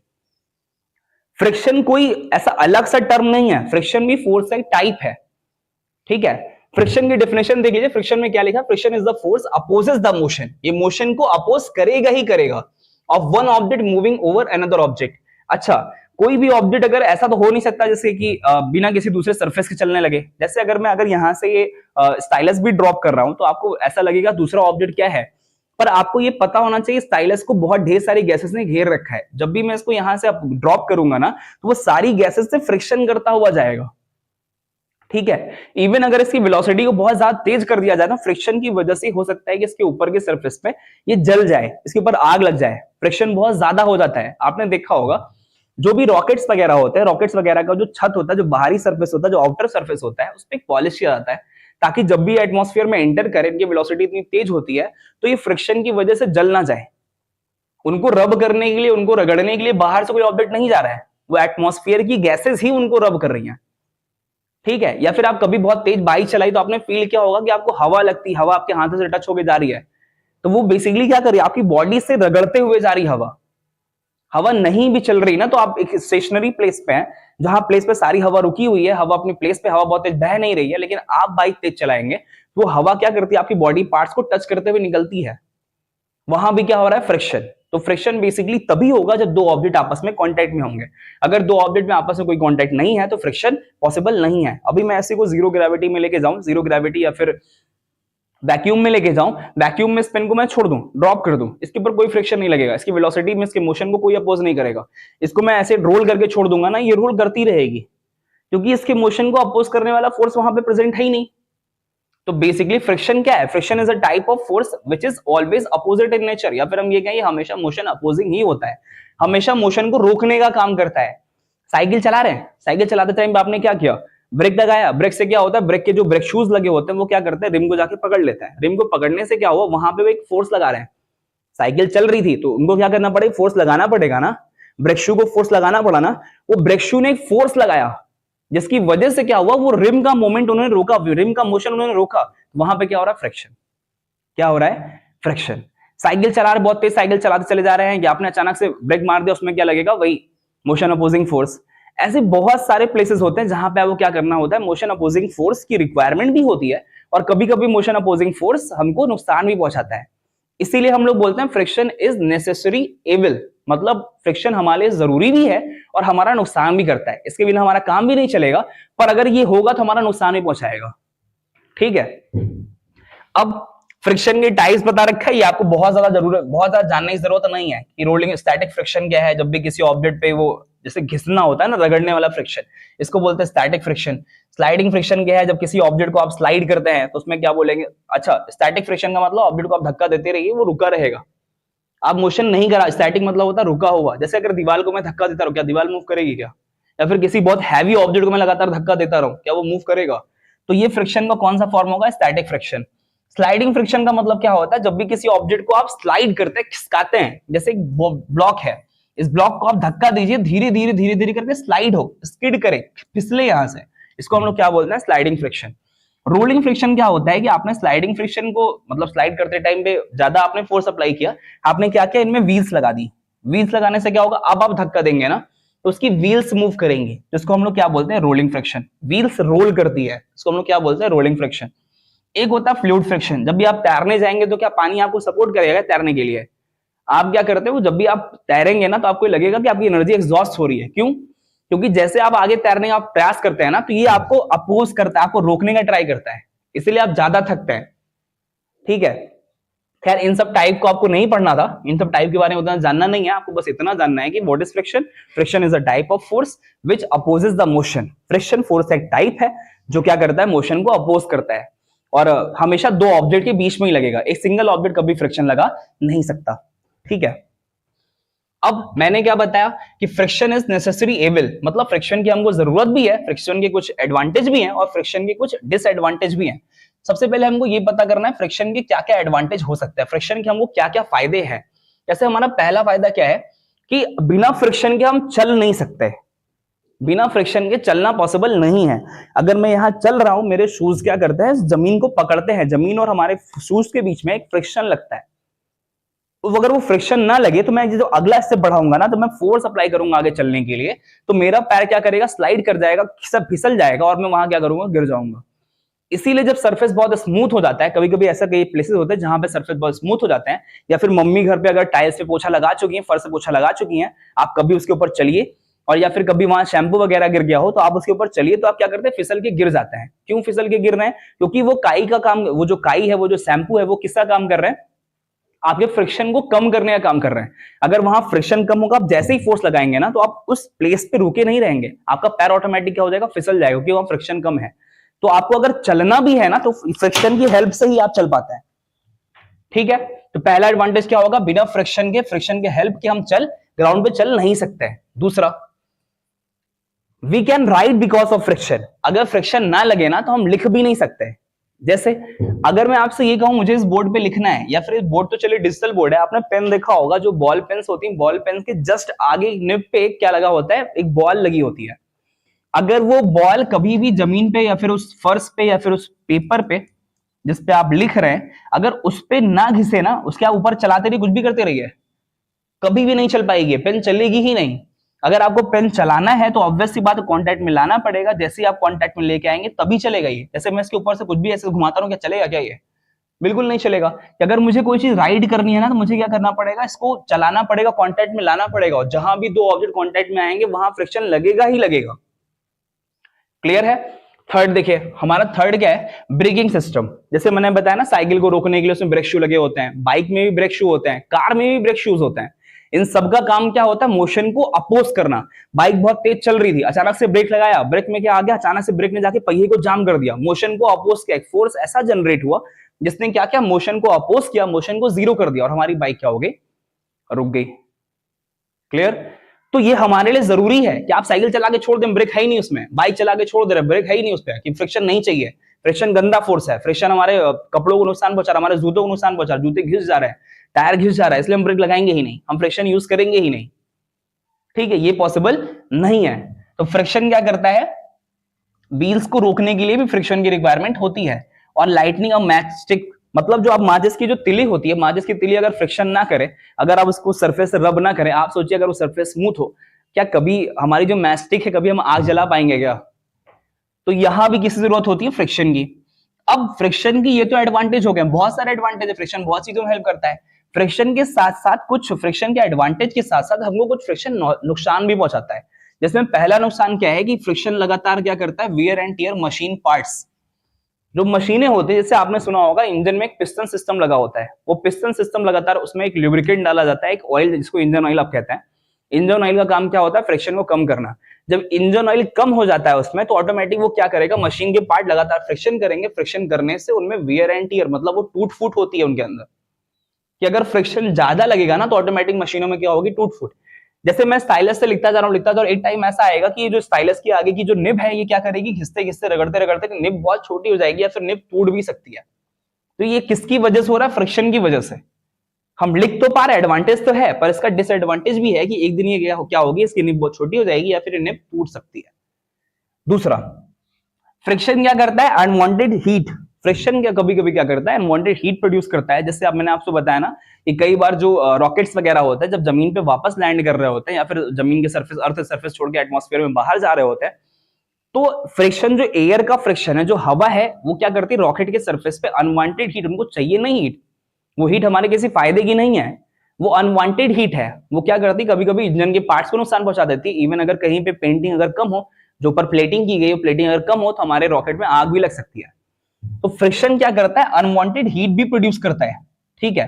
फ्रिक्शन कोई ऐसा अलग सा टर्म नहीं है, फ्रिक्शन भी फोर्स का एक टाइप है। ठीक है, फ्रिक्शन की डेफिनेशन देख लीजिए। फ्रिक्शन में क्या लिखा, friction is the force opposes the motion. ये मोशन को अपोज करेगा ही करेगा of one object moving over another object. अच्छा, कोई भी ऑब्जेक्ट अगर ऐसा तो हो नहीं सकता जैसे कि बिना किसी दूसरे सरफेस के चलने लगे। जैसे अगर यहां से ये स्टाइलस भी ड्रॉप कर रहा हूं तो आपको ऐसा लगेगा दूसरा ऑब्जेक्ट क्या है, पर आपको ये पता होना चाहिए स्टाइलस को बहुत ढेर सारी गैसेस ने घेर रखा है। जब भी मैं इसको यहां से ड्रॉप करूंगा ना, तो वो सारी गैसेस से फ्रिक्शन करता हुआ जाएगा। ठीक है, इवन अगर इसकी वेलोसिटी को बहुत ज्यादा तेज कर दिया जाए तो फ्रिक्शन की वजह से हो सकता है कि इसके ऊपर के सरफेस पे ये जल जाए, इसके ऊपर आग लग जाए। फ्रिक्शन बहुत ज्यादा हो जाता है। आपने देखा होगा जो भी रॉकेट्स वगैरह होते हैं, रॉकेट्स वगैरह का जो छत होता है, जो बाहरी सरफेस होता है, जो आउटर सरफेस होता है, उस पर पॉलिश किया जाता है ताकि जब भी एटमॉस्फेयर में एंटर करे, इनकी वेलोसिटी इतनी तेज होती है तो ये फ्रिक्शन की वजह से जल ना जाए। उनको रब करने के लिए, उनको रगड़ने के लिए बाहर से कोई ऑब्जेक्ट नहीं जा रहा है, वो एटमॉस्फेयर की गैसेस ही उनको रब कर रही हैं। ठीक है, या फिर आप कभी बहुत तेज बाइक चलाई तो आपने फील किया होगा कि आपको हवा लगती, हवा आपके हाथों से टच होकर जा रही है, तो वो बेसिकली क्या कर रही है, आपकी बॉडी से रगड़ते हुए जा रही हवा। हवा नहीं भी चल रही ना, तो आप एक स्टेशनरी प्लेस पे हैं, जहां प्लेस पे सारी हवा रुकी हुई है, हवा अपनी प्लेस पे, हवा बहुत तेज बह नहीं रही है, लेकिन आप बाइक तेज चलाएंगे तो वो हवा क्या करती है, आपकी बॉडी पार्ट्स को टच करते हुए निकलती है। वहां भी क्या हो रहा है, फ्रिक्शन। तो फ्रिक्शन बेसिकली तभी होगा जब दो ऑब्जेक्ट आपस में कांटेक्ट में होंगे। अगर दो ऑब्जेक्ट में आपस में कोई कांटेक्ट नहीं है तो फ्रिक्शन पॉसिबल नहीं है। अभी मैं ऐसे को जीरो ग्रेविटी में लेके जाऊं, जीरो ग्रेविटी या फिर वैक्यूम में लेके जाऊं, वैक्यूम में इस पेन को मैं छोड़ दूं, ड्रॉप कर दूं, इसके ऊपर कोई फ्रिक्शन नहीं लगेगा, इसकी वेलोसिटी में, इसके मोशन को कोई अपोज नहीं करेगा। इसको मैं ऐसे रोल करके छोड़ दूंगा ना, ये रोल करती रहेगी क्योंकि इसके मोशन को अपोज करने वाला फोर्स वहां पे प्रेजेंट है ही नहीं। तो बेसिकली फ्रिक्शन क्या है, friction is a type of force which is always opposite in nature, या फिर हम ये कहें हमेशा मोशन अपोजिंग ही होता है, हमेशा मोशन को रोकने का काम करता है। साइकिल चला रहे हैं, साइकिल चलाते टाइम आपने क्या किया, ब्रेक लगाया, ब्रेक से क्या होता है, ब्रेक के जो ब्रेक शूज लगे होते हैं वो क्या करते हैं, रिम को जाके पकड़ लेते हैं। रिम को पकड़ने से क्या हुआ, वहां पे एक फोर्स लगा रहे हैं। साइकिल चल रही थी तो उनको क्या करना पड़ेगा, फोर्स लगाना पड़ेगा ना, ब्रेक शू को फोर्स लगाना पड़ा ना, वो ब्रेक शू ने एक फोर्स लगाया जिसकी वजह से क्या हुआ, वो रिम का मोमेंट उन्होंने रोका, रिम का मोशन उन्होंने रोका। वहां पे क्या हो रहा है, फ्रिक्शन। क्या हो रहा है, फ्रिक्शन। साइकिल चला रहे, बहुत तेज साइकिल चलाते चले जा रहे हैं, या आपने अचानक से ब्रेक मार दिया, उसमें क्या लगेगा, वही मोशन अपोजिंग फोर्स। ऐसे बहुत सारे प्लेसेस होते हैं जहां पे आपको क्या करना होता है, मोशन अपोजिंग फोर्स की रिक्वायरमेंट भी होती है, और कभी कभी मोशन अपोजिंग फोर्स हमको नुकसान भी पहुंचाता है। इसीलिए हम लोग बोलते हैं फ्रिक्शन इज नेसेसरी एविल, मतलब फ्रिक्शन हमारे लिए जरूरी भी है और हमारा नुकसान भी करता है। इसके बिना हमारा काम भी नहीं चलेगा, पर अगर ये होगा तो हमारा नुकसान भी पहुंचाएगा। ठीक है, अब फ्रिक्शन के टाइप्स बता रखा है, ये आपको बहुत ज्यादा जानने की जरूरत नहीं है कि रोलिंग स्टैटिक फ्रिक्शन क्या है। जब भी किसी ऑब्जेक्ट पे वो जैसे घिसना होता है ना, रगड़ने वाला फ्रिक्शन, इसको बोलते हैं स्टैटिक फ्रिक्शन। स्लाइडिंग फ्रिक्शन क्या है, जब किसी ऑब्जेक्ट को आप स्लाइड करते हैं तो उसमें क्या बोलेंगे, अच्छा स्टैटिक फ्रिक्शन का मतलब ऑब्जेक्ट को आप धक्का देते रहिए, वो रुका रहेगा, आप मोशन नहीं करा। स्टैटिक मतलब होता है रुका हुआ। जैसे अगर दीवार को मैं धक्का देता रहूं, क्या दीवार मूव करेगी क्या, या फिर किसी बहुत हैवी ऑब्जेक्ट को मैं लगातार धक्का देता रहूं, क्या वो मूव करेगा। तो ये फ्रिक्शन का कौन सा फॉर्म होगा? Static friction. स्लाइडिंग फ्रिक्शन का मतलब क्या होता है? जब भी किसी ऑब्जेक्ट को आप स्लाइड करते हैं, खिसकाते हैं, जैसे एक ब्लॉक है, इस ब्लॉक को आप धक्का दीजिए, धीरे धीरे धीरे धीरे करके स्लाइड हो, स्किड करे, फिसले यहां से, इसको हम लोग क्या बोलते हैं? Sliding friction. रोलिंग फ्रिक्शन क्या होता है कि आपने स्लाइडिंग फ्रिक्शन को मतलब स्लाइड करते टाइम पे ज्यादा आपने फोर्स अप्लाई किया, आपने क्या किया, इनमें व्हील्स लगा दी। व्हील्स लगाने से क्या होगा? अब आप धक्का देंगे ना तो उसकी व्हील्स मूव करेंगे, जिसको हम लोग क्या बोलते हैं? Rolling friction. व्हील्स रोल करती है, इसको हम लोग क्या बोलते हैं? Rolling friction. एक होता है फ्लूइड फ्रिक्शन। जब भी आप तैरने जाएंगे तो क्या पानी आपको सपोर्ट करेगा तैरने के लिए? आप क्या करते हो, जब भी आप तैरेंगे ना तो आपको लगेगा कि आपकी एनर्जी एग्जॉस्ट हो रही है। क्यों? क्योंकि जैसे आप आगे तैरने का प्रयास करते हैं ना तो ये आपको अपोज करता है, आपको रोकने का ट्राई करता है, इसीलिए आप ज्यादा थकते हैं। ठीक है, खैर इन सब टाइप को आपको नहीं पढ़ना था, इन सब टाइप के बारे में उतना जानना नहीं है, आपको बस इतना जानना है कि what is friction. Friction is a type of force which opposes the motion. Friction force एक टाइप है जो क्या करता है? मोशन को अपोज करता है, और हमेशा दो ऑब्जेक्ट के बीच में ही लगेगा, एक सिंगल ऑब्जेक्ट कभी फ्रिक्शन लगा नहीं सकता। ठीक है, अब मैंने क्या बताया कि फ्रिक्शन इज नेसेसरी एविल, मतलब फ्रिक्शन की हमको जरूरत भी है, फ्रिक्शन के कुछ एडवांटेज भी हैं और फ्रिक्शन के कुछ डिसएडवांटेज भी हैं। सबसे पहले हमको ये पता करना है फ्रिक्शन के क्या क्या एडवांटेज हो सकते हैं, फ्रिक्शन के हमको क्या क्या फायदे हैं। जैसे हमारा पहला फायदा क्या है कि बिना फ्रिक्शन के हम चल नहीं सकते, बिना फ्रिक्शन के चलना पॉसिबल नहीं है। अगर मैं यहां चल रहा हूं, मेरे शूज क्या करते हैं? जमीन को पकड़ते हैं, जमीन और हमारे शूज के बीच में एक फ्रिक्शन लगता है, तो अगर वो फ्रिक्शन ना लगे तो मैं जो अगला स्टेप बढ़ाऊंगा ना, तो मैं फोर्स अप्लाई करूंगा आगे चलने के लिए, तो मेरा पैर क्या करेगा? स्लाइड कर जाएगा, सब फिसल जाएगा और मैं वहां क्या करूंगा? गिर जाऊंगा। इसीलिए जब सरफेस बहुत स्मूथ हो जाता है, कभी कभी ऐसा कई प्लेसेस होते हैं जहां पे सरफेस बहुत स्मूथ हो जाते हैं, या फिर मम्मी घर पे अगर टाइल्स पे पोछा लगा चुकी हैं, फर्श पे पोछा लगा चुकी हैं, आप कभी उसके ऊपर चलिए, और या फिर कभी वहां शैम्पू वगैरह गिर गया हो तो आप उसके ऊपर चलिए, तो आप क्या करते हैं? फिसल के गिर जाते हैं। क्यों फिसल के गिर रहे हैं? क्योंकि वो काई का काम, वो जो काई है, वो जो शैम्पू है, वो किसका काम कर रहे हैं? आपके फ्रिक्शन को कम करने का काम कर रहे हैं। अगर वहां फ्रिक्शन कम होगा, आप जैसे ही फोर्स लगाएंगे ना तो आप उस प्लेस पे रुके नहीं रहेंगे, आपका पैर ऑटोमेटिक क्या हो जाएगा? फिसल जाएगा, क्योंकि वहां फ्रिक्शन कम है। तो आपको अगर चलना भी है ना तो फ्रिक्शन की हेल्प से ही आप चल पाते हैं। ठीक है, तो पहला एडवांटेज क्या होगा? बिना फ्रिक्शन के हेल्प के हम ग्राउंड पे चल नहीं सकते। दूसरा, we can write because of friction. अगर फ्रिक्शन ना लगे ना तो हम लिख भी नहीं सकते। जैसे अगर मैं आपसे ये कहूं मुझे इस बोर्ड पे लिखना है, या फिर इस बोर्ड तो चलिए डिजिटल बोर्ड है, आपने पेन देखा होगा, जो बॉल पेन्स होती हैं, बॉल पेन के जस्ट आगे निब पे क्या लगा होता है? एक बॉल लगी होती है। अगर वो बॉल कभी भी जमीन पे या फिर उस फर्श पे या फिर उस पेपर पे जिस पे आप लिख रहे हैं, अगर उस पे ना घिसे ना, उसके आप ऊपर चलाते रहिए, कुछ भी करते रहिए, कभी भी नहीं चल पाएगी, पेन चलेगी ही नहीं। अगर आपको पेन चलाना है तो ऑब्वियस सी बात है, कांटेक्ट में लाना पड़ेगा, जैसे ही आप कांटेक्ट में लेके आएंगे तभी चलेगा ये। जैसे मैं इसके ऊपर से कुछ भी ऐसे घुमाता रहूं, क्या चलेगा क्या ये? बिल्कुल नहीं चलेगा। कि अगर मुझे कोई चीज राइड करनी है ना तो मुझे क्या करना पड़ेगा? इसको चलाना पड़ेगा, कांटेक्ट में लाना पड़ेगा, और जहां भी दो ऑब्जेक्ट कांटेक्ट में आएंगे वहां फ्रिक्शन लगेगा ही लगेगा। क्लियर है? थर्ड देखिए, हमारा थर्ड क्या है? Braking system. जैसे मैंने बताया ना, साइकिल को रोकने के लिए उसमें ब्रेक शू लगे होते हैं, बाइक में भी ब्रेक शू होते हैं, कार में भी ब्रेक शूज होते हैं। इन सबका काम क्या होता है? मोशन को अपोज करना। बाइक बहुत तेज चल रही थी, अचानक से ब्रेक लगाया, ब्रेक में क्या आ गया? अचानक से ब्रेक ने जाके पहिए को जाम कर दिया, मोशन को अपोज किया, फोर्स ऐसा जनरेट हुआ जिसने क्या किया? मोशन को अपोज किया, मोशन को जीरो कर दिया, और हमारी बाइक क्या हो गई? रुक गई। क्लियर? तो ये हमारे लिए जरूरी है कि आप साइकिल चला के छोड़ दें, ब्रेक है ही नहीं उसमें, बाइक चला के छोड़ दे रहे, ब्रेक है ही नहीं उस पर, कि फ्रिक्शन नहीं चाहिए। फ्रिक्शन गंदा फोर्स है, फ्रिक्शन हमारे कपड़ों को नुकसान पहुंचा रहा है, हमारे जूतों को नुकसान पहुंचा रहा है, जूते घिस जा रहे हैं, टायर घिस जा रहा है, इसलिए हम ब्रेक लगाएंगे ही नहीं, हम फ्रिक्शन यूज करेंगे ही नहीं। ठीक है, ये पॉसिबल नहीं है। तो फ्रिक्शन क्या करता है? व्हील्स को रोकने के लिए भी फ्रिक्शन की रिक्वायरमेंट होती है। और लाइटनिंग और मैच स्टिक, मतलब जो आप माचिस की जो तिली होती है, माचिस की तिली अगर फ्रिक्शन ना करे, अगर आप उसको सरफेस से रब ना करें, आप सोचिए अगर वो सरफेस स्मूथ हो, क्या कभी हमारी जो मैच स्टिक है कभी हम आग जला पाएंगे क्या? तो यहां भी किसी जरूरत होती है फ्रिक्शन की। अब फ्रिक्शन की ये तो एडवांटेज हो गए, बहुत सारे एडवांटेज है, फ्रिक्शन बहुत चीजों में हेल्प करता है। फ्रिक्शन के साथ साथ कुछ फ्रिक्शन के एडवांटेज के साथ साथ हमको कुछ फ्रिक्शन नुकसान भी पहुंचाता है। जिसमें पहला नुकसान क्या है कि फ्रिक्शन लगातार क्या करता है? Wear and tear machine parts. जो मशीनें होती है, जैसे आपने सुना होगा इंजन में एक पिस्टन सिस्टम लगा होता है, वो पिस्टन सिस्टम लगातार उसमें एक लुब्रिकेंट डाला जाता है, एक ऑयल जिसको इंजन ऑयल आप कहते हैं। इंजन ऑयल का काम क्या होता है? फ्रिक्शन को कम करना। जब इंजन ऑयल कम हो जाता है उसमें, तो ऑटोमेटिक वो क्या करेगा? मशीन के पार्ट लगातार फ्रिक्शन करेंगे, फ्रिक्शन करने से उनमें वियर एंड टियर, मतलब वो टूट फूट होती है उनके अंदर। कि अगर फ्रिक्शन ज्यादा लगेगा ना तो ऑटोमेटिक मशीनों में क्या होगी? टूट फूट। जैसे मैं स्टाइलस से लिखता जा रहा हूँ, एक टाइम ऐसा आएगा कि ये जो स्टाइलस की आगे की जो निब है ये क्या करेगी, घिसते घिसते रगड़ते रगड़ते निब बहुत छोटी हो जाएगी या फिर निब टूट भी सकती है। तो ये किसकी वजह से हो रहा है, फ्रिक्शन की वजह से। हम लिख तो पा रहे, एडवांटेज तो है, पर इसका डिसएडवांटेज भी है कि एक दिन ये क्या होगी, इसकी निब बहुत छोटी हो जाएगी या फिर निब टूट सकती है। दूसरा, फ्रिक्शन क्या करता है, अनवांटेड हीट। फ्रिक्शन क्या कभी कभी क्या करता है, अनवांटेड हीट प्रोड्यूस करता है। जैसे अब मैंने आपको बताया ना कि कई बार जो रॉकेट्स वगैरह होते हैं जब जमीन पे वापस लैंड कर रहे होते हैं या फिर जमीन के सरफेस, अर्थ सरफेस छोड़ के एटमॉस्फेयर में बाहर जा रहे होते हैं, तो फ्रिक्शन, जो एयर का फ्रिक्शन है, जो हवा है, वो क्या करती है, रॉकेट के सरफेस पे अनवांटेड हीट, उनको चाहिए नहीं हीट, वो हीट हमारे किसी फायदे की नहीं है, वो अनवांटेड हीट है। वो क्या करती है, कभी कभी इंजन के पार्ट्स को नुकसान पहुंचा देती है। इवन अगर कहीं पे पेंटिंग अगर कम हो, जो ऊपर प्लेटिंग की गई, प्लेटिंग अगर कम हो तो हमारे रॉकेट में आग भी लग सकती है। तो फ्रिक्शन क्या करता है, अनवांटेड हीट भी प्रोड्यूस करता है। ठीक है,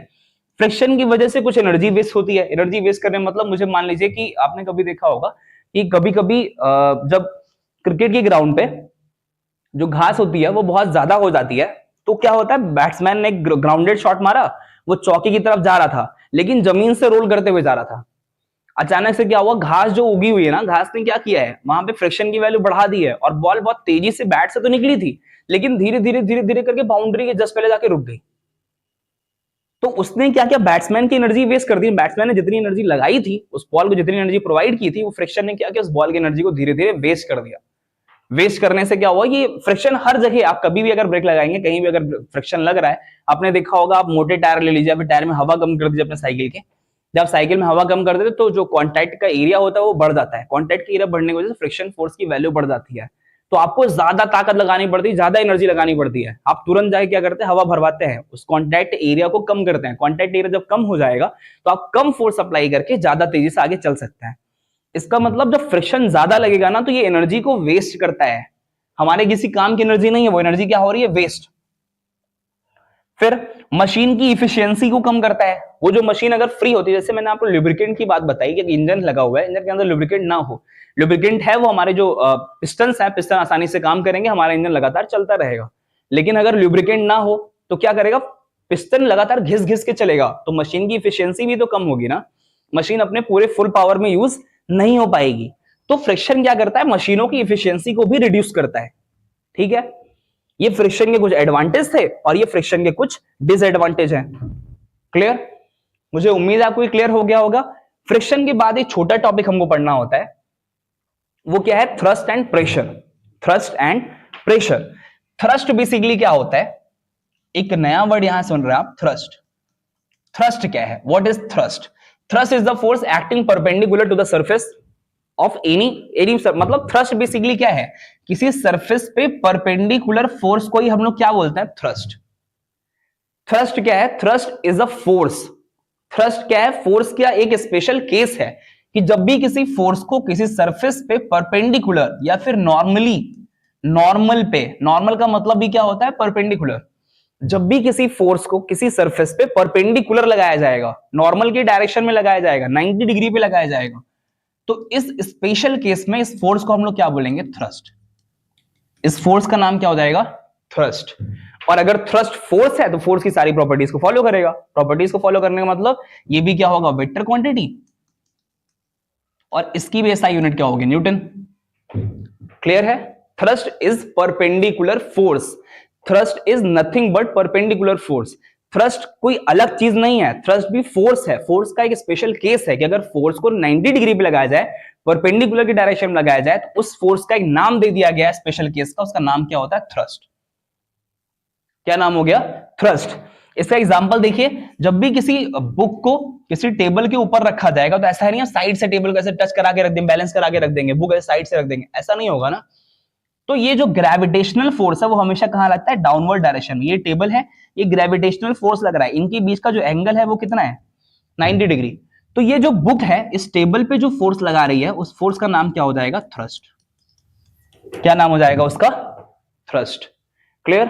फ्रिक्शन की वजह से कुछ एनर्जी वेस्ट होती है। एनर्जी वेस्ट करने मतलब, मुझे मान लीजिए कि आपने कभी देखा होगा कि कभी कभी जब क्रिकेट के ग्राउंड पे जो घास होती है वो बहुत ज्यादा हो जाती है, तो क्या होता है, बैट्समैन ने ग्राउंडेड शॉट मारा, वो चौके की तरफ जा रहा था लेकिन जमीन से रोल करते हुए जा रहा था। अचानक से क्या हुआ, घास जो उगी हुई है ना, घास ने क्या किया है, वहां पे फ्रिक्शन की वैल्यू बढ़ा दी है और बॉल बहुत तेजी से बैट से तो निकली थी लेकिन धीरे धीरे धीरे धीरे करके बाउंड्री के जस्ट पहले जाके रुक गई। तो उसने क्या किया, बैट्समैन की एनर्जी वेस्ट कर दी। बैट्समैन ने जितनी एनर्जी लगाई थी, उस बॉल को जितनी एनर्जी प्रोवाइड की थी, वो फ्रिक्शन ने क्या किया, उस बॉल की एनर्जी को धीरे धीरे वेस्ट कर दिया। वेस्ट करने से क्या हुआ, ये फ्रिक्शन हर जगह, आप कभी भी अगर ब्रेक लगाएंगे, कहीं भी अगर फ्रिक्शन लग रहा है, आपने देखा होगा, आप मोटे टायर ले लीजिए, टायर में हवा कम कर दीजिए अपने साइकिल के, जब साइकिल में हवा कम कर देते तो जो कॉन्टैक्ट का एरिया होता है वो बढ़ जाता है। कॉन्टैक्ट का एरिया बढ़ने की वजह से फ्रिक्शन फोर्स की वैल्यू बढ़ जाती है। तो आपको ज्यादा ताकत लगानी पड़ती है, ज्यादा एनर्जी लगानी पड़ती है। आप तुरंत जाके क्या करते हैं, हवा भरवाते हैं, उस कॉन्टैक्ट एरिया को कम करते हैं। कॉन्टैक्ट एरिया जब कम हो जाएगा तो आप कम फोर्स अप्लाई करके ज्यादा तेजी से आगे चल सकते हैं। इसका मतलब जब फ्रिक्शन ज्यादा लगेगा ना तो ये एनर्जी को वेस्ट करता है, हमारे किसी काम की एनर्जी नहीं है, वो एनर्जी क्या हो रही है, वेस्ट। फिर मशीन की इफिशियंसी को कम करता है। वो जो मशीन अगर फ्री होती है, जैसे मैंने आपको लुब्रिकेंट की बात बताई कि इंजन लगा हुआ है, इंजन के अंदर लुब्रिकेंट ना हो, लुब्रिकेंट है वो हमारे जो पिस्टन्स है, पिस्टन आसानी से काम करेंगे, हमारा इंजन लगातार चलता रहेगा। लेकिन अगर लुब्रिकेंट ना हो तो क्या करेगा, पिस्टन लगातार घिस घिस के चलेगा, तो मशीन की इफिशियंसी भी तो कम होगी ना, मशीन अपने पूरे फुल पावर में यूज नहीं हो पाएगी। तो फ्रिक्शन क्या करता है, मशीनों की इफिशियंसी को भी रिड्यूस करता है। ठीक है, ये फ्रिक्शन के कुछ एडवांटेज थे और ये फ्रिक्शन के कुछ डिसएडवांटेज हैं। क्लियर, मुझे उम्मीद है आपको क्लियर हो गया होगा। फ्रिक्शन के बाद एक छोटा टॉपिक हमको पढ़ना होता है, वो क्या है, thrust and pressure. Thrust and pressure, thrust basically क्या होता है, एक नया वर्ड यहां सुन रहे हैं आप, थ्रस्ट। थ्रस्ट क्या है, what is thrust? Thrust is the force acting perpendicular to the surface of any मतलब थ्रस्ट बेसिकली क्या है, किसी सरफेस पे परपेंडिकुलर फोर्स को ही हम लोग क्या बोलते हैं, थ्रस्ट। थ्रस्ट क्या है, thrust is a force. Thrust क्या है, फोर्स क्या एक स्पेशल केस है कि जब भी किसी फोर्स को किसी सरफेस पे परपेंडिकुलर या फिर नॉर्मली, नॉर्मल पे, नॉर्मल का मतलब भी क्या होता है, परपेंडिकुलर, जब भी किसी फोर्स को किसी सरफेस पे परपेंडिकुलर लगाया जाएगा, नॉर्मल के डायरेक्शन में लगाया जाएगा, 90 डिग्री पे लगाया जाएगा, तो इस स्पेशल केस में इस फोर्स को हम लोग क्या बोलेंगे, थ्रस्ट। इस फोर्स का नाम क्या हो जाएगा, थ्रस्ट। और अगर थ्रस्ट फोर्स है तो फोर्स की सारी प्रॉपर्टीज को फॉलो करेगा। प्रॉपर्टीज को फॉलो करने का मतलब ये भी क्या होगा, वेक्टर क्वांटिटी, और इसकी भी एसआई यूनिट क्या होगी, न्यूटन। क्लियर है, thrust is perpendicular force, thrust is nothing but perpendicular force. Thrust कोई अलग चीज नहीं है, थ्रस्ट भी फोर्स है। फोर्स का एक स्पेशल केस है कि अगर फोर्स को 90 डिग्री पे लगाया जाए, परपेंडिकुलर की डायरेक्शन में लगाया जाए, तो उस फोर्स का एक नाम दे दिया गया है स्पेशल केस का, उसका नाम क्या होता है, थ्रस्ट। क्या नाम हो गया, थ्रस्ट। इसका एग्जांपल देखिए, जब भी किसी बुक को किसी टेबल के ऊपर रखा जाएगा तो ऐसा नहीं है साइड से टेबल को ऐसे टच करा के रख देंगे, बैलेंस करा के रख देंगे, बुक ऐसे साइड से रख देंगे, ऐसा नहीं होगा ना। तो ये जो ग्रेविटेशनल फोर्स है वो हमेशा कहां लगता है, डाउनवर्ड डायरेक्शन में। ये टेबल है, ये ग्रेविटेशनल फोर्स लग रहा है, इनके बीच का जो एंगल है वो कितना है, 90 डिग्री। तो ये जो बुक है, इस टेबल पे जो फोर्स लगा रही है, उस फोर्स का नाम क्या हो जाएगा, थ्रस्ट। क्या नाम हो जाएगा उसका, थ्रस्ट। क्लियर,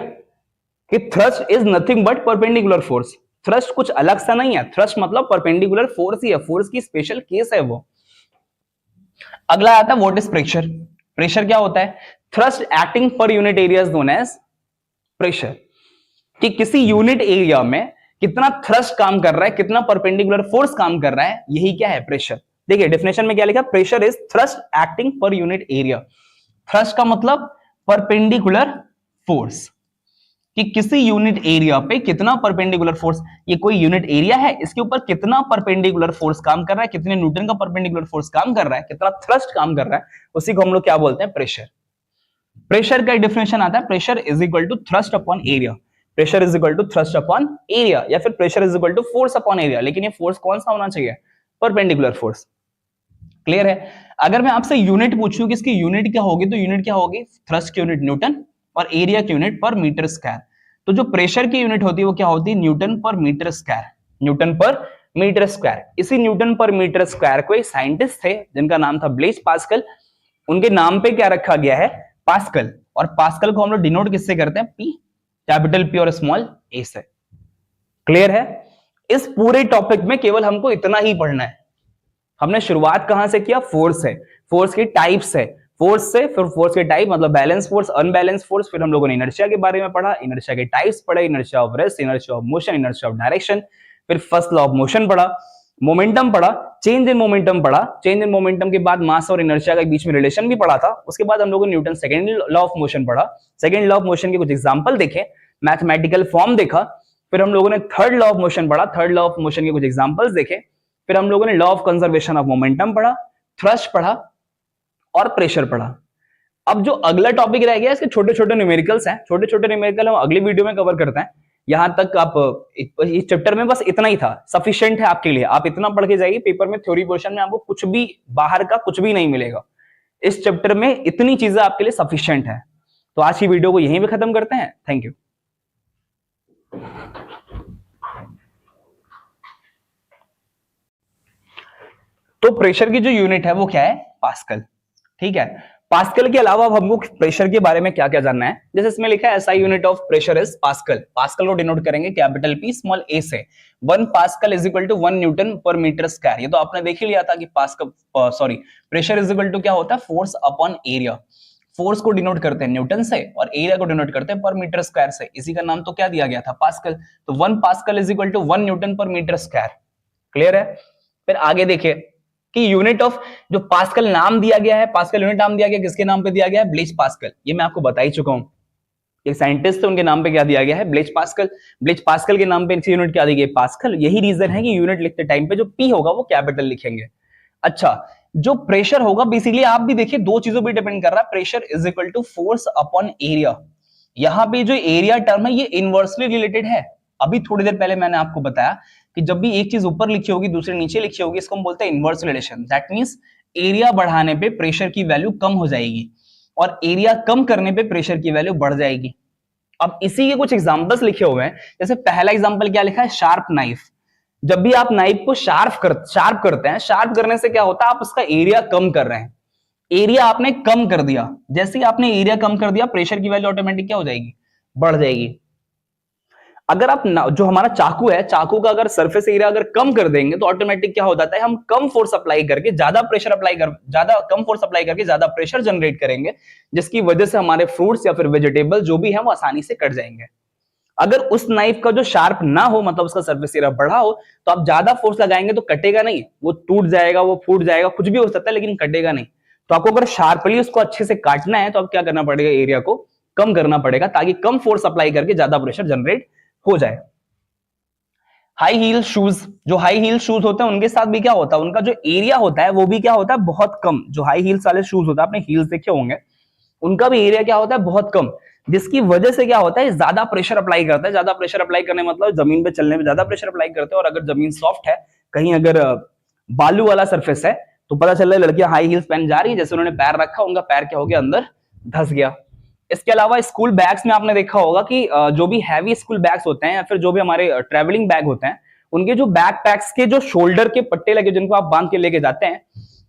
कि thrust is nothing but perpendicular force. Thrust कुछ अलग सा नहीं है, थ्रस्ट मतलब परपेंडिकुलर फोर्स ही है, फोर्स की स्पेशल केस है वो। अगला आता है व्हाट इज प्रेशर। प्रेशर क्या होता है, thrust acting per unit area is known as pressure. कि किसी यूनिट एरिया में कितना थ्रस्ट काम कर रहा है, कितना परपेंडिकुलर फोर्स काम कर रहा है, यही क्या है, प्रेशर। देखिए डेफिनेशन में क्या लिखा, pressure is thrust acting per unit area. Thrust का मतलब परपेंडिकुलर फोर्स, कि किसी यूनिट एरिया पे कितना परपेंडिकुलर फोर्स, ये कोई यूनिट एरिया है, इसके ऊपर कितना परपेंडिकुलर फोर्स काम कर रहा है, कितने न्यूटन का परपेंडिकुलर फोर्स काम कर रहा है, कितना थ्रस्ट काम कर रहा है, उसी को हम लोग क्या बोलते हैं, प्रेशर। प्रेशर का डेफिनेशन आता है, pressure is equal to thrust upon area. Pressure is equal to thrust upon area, या फिर pressure is equal to force upon area, लेकिन ये फोर्स कौन सा होना चाहिए, परपेंडिकुलर फोर्स। क्लियर है। अगर मैं आपसे यूनिट पूछूं कि इसकी यूनिट क्या होगी, तो यूनिट क्या होगी, थ्रस्ट की यूनिट न्यूटन और एरिया की यूनिट पर मीटर स्क्वायर। तो जो प्रेशर की यूनिट होती है वो क्या होती है, Newton per metre square. Newton per metre square. इसी न्यूटन पर मीटर स्क्वायर को एक साइंटिस्ट थे जिनका नाम था ब्लेज पास्कल, उनके नाम पे क्या रखा गया है, पास्कल। और पास्कल को हम लोग डिनोट किससे करते हैं, पी, कैपिटल पी और स्मॉल ए से। क्लियर है। इस पूरे टॉपिक में केवल हमको इतना ही पढ़ना है। हमने शुरुआत कहां से किया, फोर्स है, फोर्स की टाइप्स है, फोर्स से, फिर फोर्स के टाइप मतलब बैलेंस फोर्स, अनबैलेंस फोर्स, फिर हम लोगों ने इनर्शिया के बारे में पढ़ा, इनर्शिया के टाइप्स पढ़े, inertia of rest, inertia of motion, inertia of direction, फिर फर्स्ट लॉ ऑफ मोशन पढ़ा, मोमेंटम पढ़ा, चेंज इन मोमेंटम पढ़ा, चेंज इन मोमेंटम के बाद मास और इनर्शिया के बीच में रिलेशन भी पढ़ा था। उसके बाद हम लोगों ने Newton second law of motion पढ़ा, सेकंड लॉ ऑफ मोशन के कुछ एग्जांपल देखे, मैथमेटिकल फॉर्म देखा, फिर हम लोगों ने थर्ड लॉ ऑफ मोशन पढ़ा, थर्ड लॉ ऑफ मोशन के कुछ एग्जांपल्स देखे, फिर हम लोगों ने law of conservation of momentum पढ़ा, थ्रस्ट पढ़ा और प्रेशर पढ़ा। अब जो अगला टॉपिक रह गया, इसके छोटे छोटे न्यूमेरिकल्स हैं, छोटे छोटे न्यूमेरिकल हम अगली वीडियो में कवर करते हैं। यहां तक आप इस चैप्टर में बस इतना ही था, सफिशिएंट है आपके लिए। आप इतना पढ़ के जाइए, पेपर में थ्योरी पोर्शन में आपको कुछ भी बाहर का कुछ भी नहीं मिलेगा। इस चैप्टर में इतनी चीजें आपके लिए सफिशिएंट है। तो आज की वीडियो को यहीं पे खत्म करते हैं। Thank you. तो प्रेशर की जो यूनिट है वो क्या है, पास्कल। ठीक है। पास्कल के अलावा अब हमको प्रेशर के बारे में क्या क्या जानना है, जैसे इसमें लिखा है SI unit of pressure is pascal. Pascal को डिनोट करेंगे कैपिटल पी स्मॉल ए से। 1 pascal is equal to 1 newton per metre square. ये तो आपने देख ही लिया था कि pascal sorry pressure is equal to क्या होता है, फोर्स अपॉन एरिया। फोर्स को डिनोट करते हैं न्यूटन से और एरिया को डिनोट करते हैं पर मीटर स्क्वायर से। इसी का नाम तो क्या दिया गया था, पास्कल। तो 1 pascal is equal to 1 newton per metre square. Clear है। फिर आगे देखिए कि यूनिट ऑफ जो पास्कल नाम दिया गया है, पास्कल यूनिट नाम दिया गया, किसके नाम पे दिया गया है, ब्लेज पास्कल। ये मैं आपको बता ही चुका हूं। एक साइंटिस्ट थे, उनके नाम पे क्या दिया गया है, ब्लेज पास्कल। ब्लेज पास्कल के नाम पे यूनिट क्या दी गई, पास्कल। यही रीजन है कि यूनिट लिखते टाइम पे जो पी होगा वो कैपिटल लिखेंगे। अच्छा, जो प्रेशर होगा बेसिकली आप भी देखिए दो चीजों पर डिपेंड कर रहा है। Pressure is equal to force upon area. यहां पे जो एरिया टर्म है ये इनवर्सली रिलेटेड है। अभी थोड़ी देर पहले मैंने आपको बताया कि जब भी एक चीज ऊपर लिखी होगी दूसरी नीचे लिखी होगी, इसको हम बोलते हैं inverse relation. That means area बढ़ाने पे प्रेशर की वैल्यू कम हो जाएगी और एरिया कम करने पे प्रेशर की वैल्यू बढ़ जाएगी। अब इसी के कुछ एग्जांपल्स लिखे हुए हैं। जैसे पहला एग्जांपल क्या लिखा है, शार्प नाइफ। जब भी आप नाइफ को शार्प करते हैं, शार्प करने से क्या होता है, आप उसका एरिया कम कर रहे हैं। एरिया आपने कम कर दिया, जैसे ही आपने एरिया कम कर दिया प्रेशर की वैल्यू ऑटोमेटिक क्या हो जाएगी, बढ़ जाएगी। अगर आप जो हमारा चाकू है, चाकू का अगर सरफेस एरिया अगर कम कर देंगे तो ऑटोमेटिक क्या हो जाता है, हम कम फोर्स अप्लाई करके ज्यादा फोर्स अप्लाई करके ज्यादा प्रेशर जनरेट करेंगे, जिसकी वजह से हमारे फ्रूट्स या फिर वेजिटेबल जो भी है वो आसानी से कट जाएंगे। अगर उस नाइफ का जो शार्प ना हो, मतलब उसका सरफेस एरिया बढ़ा हो, तो आप ज्यादा फोर्स लगाएंगे तो कटेगा नहीं, वो टूट जाएगा, वो फूट जाएगा, कुछ भी हो सकता है, लेकिन कटेगा नहीं। तो आपको अगर शार्पली उसको अच्छे से काटना है तो आप क्या करना पड़ेगा, एरिया को कम करना पड़ेगा, ताकि कम फोर्स अप्लाई करके ज्यादा प्रेशर जनरेट हो जाए। हाई हील शूज, जो हाई हील शूज होते हैं उनके साथ भी क्या होता है, उनका जो एरिया होता है वो भी क्या होता है, बहुत कम। जो हाई हील्स वाले शूज होता है, आपने हील्स देखे होंगे, उनका भी एरिया क्या होता है, बहुत कम, जिसकी वजह से क्या होता है, ज्यादा प्रेशर अप्लाई करता है। ज्यादा प्रेशर अप्लाई करने मतलब जमीन पे चलने में ज्यादा प्रेशर अप्लाई करते हैं। और अगर जमीन सॉफ्ट है, कहीं अगर बालू वाला सरफेस है, तो पता चल रहा है लड़कियां हाई हील्स पहन जा रही है, जैसे उन्होंने पैर रखा, उनका पैर क्या हो गया, अंदर धंस गया। इसके अलावा स्कूल बैग्स में आपने देखा होगा कि जो भी हैवी स्कूल बैग्स होते हैं या फिर जो भी हमारे ट्रेवलिंग बैग होते हैं, उनके जो बैकपैक्स के जो शोल्डर के पट्टे लगे जिनको आप बांध के लेके जाते हैं,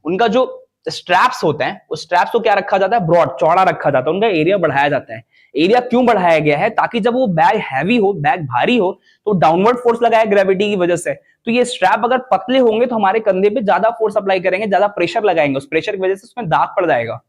उनका जो स्ट्रैप्स होते हैं, उस स्ट्रैप्स को क्या रखा जाता है, ब्रॉड, चौड़ा रखा जाता है, उनका एरिया बढ़ाया जाता है। एरिया क्यों बढ़ाया गया है, ताकि जब वो बैग हैवी हो, बैग भारी हो, तो डाउनवर्ड फोर्स लगाया ग्रेविटी की वजह से। तो ये स्ट्रैप अगर पतले होंगे तो हमारे कंधे पे ज्यादा फोर्स अप्लाई करेंगे, ज्यादा प्रेशर लगाएंगे, उस प्रेशर की वजह से उसमें दाग पड़ जाएगा,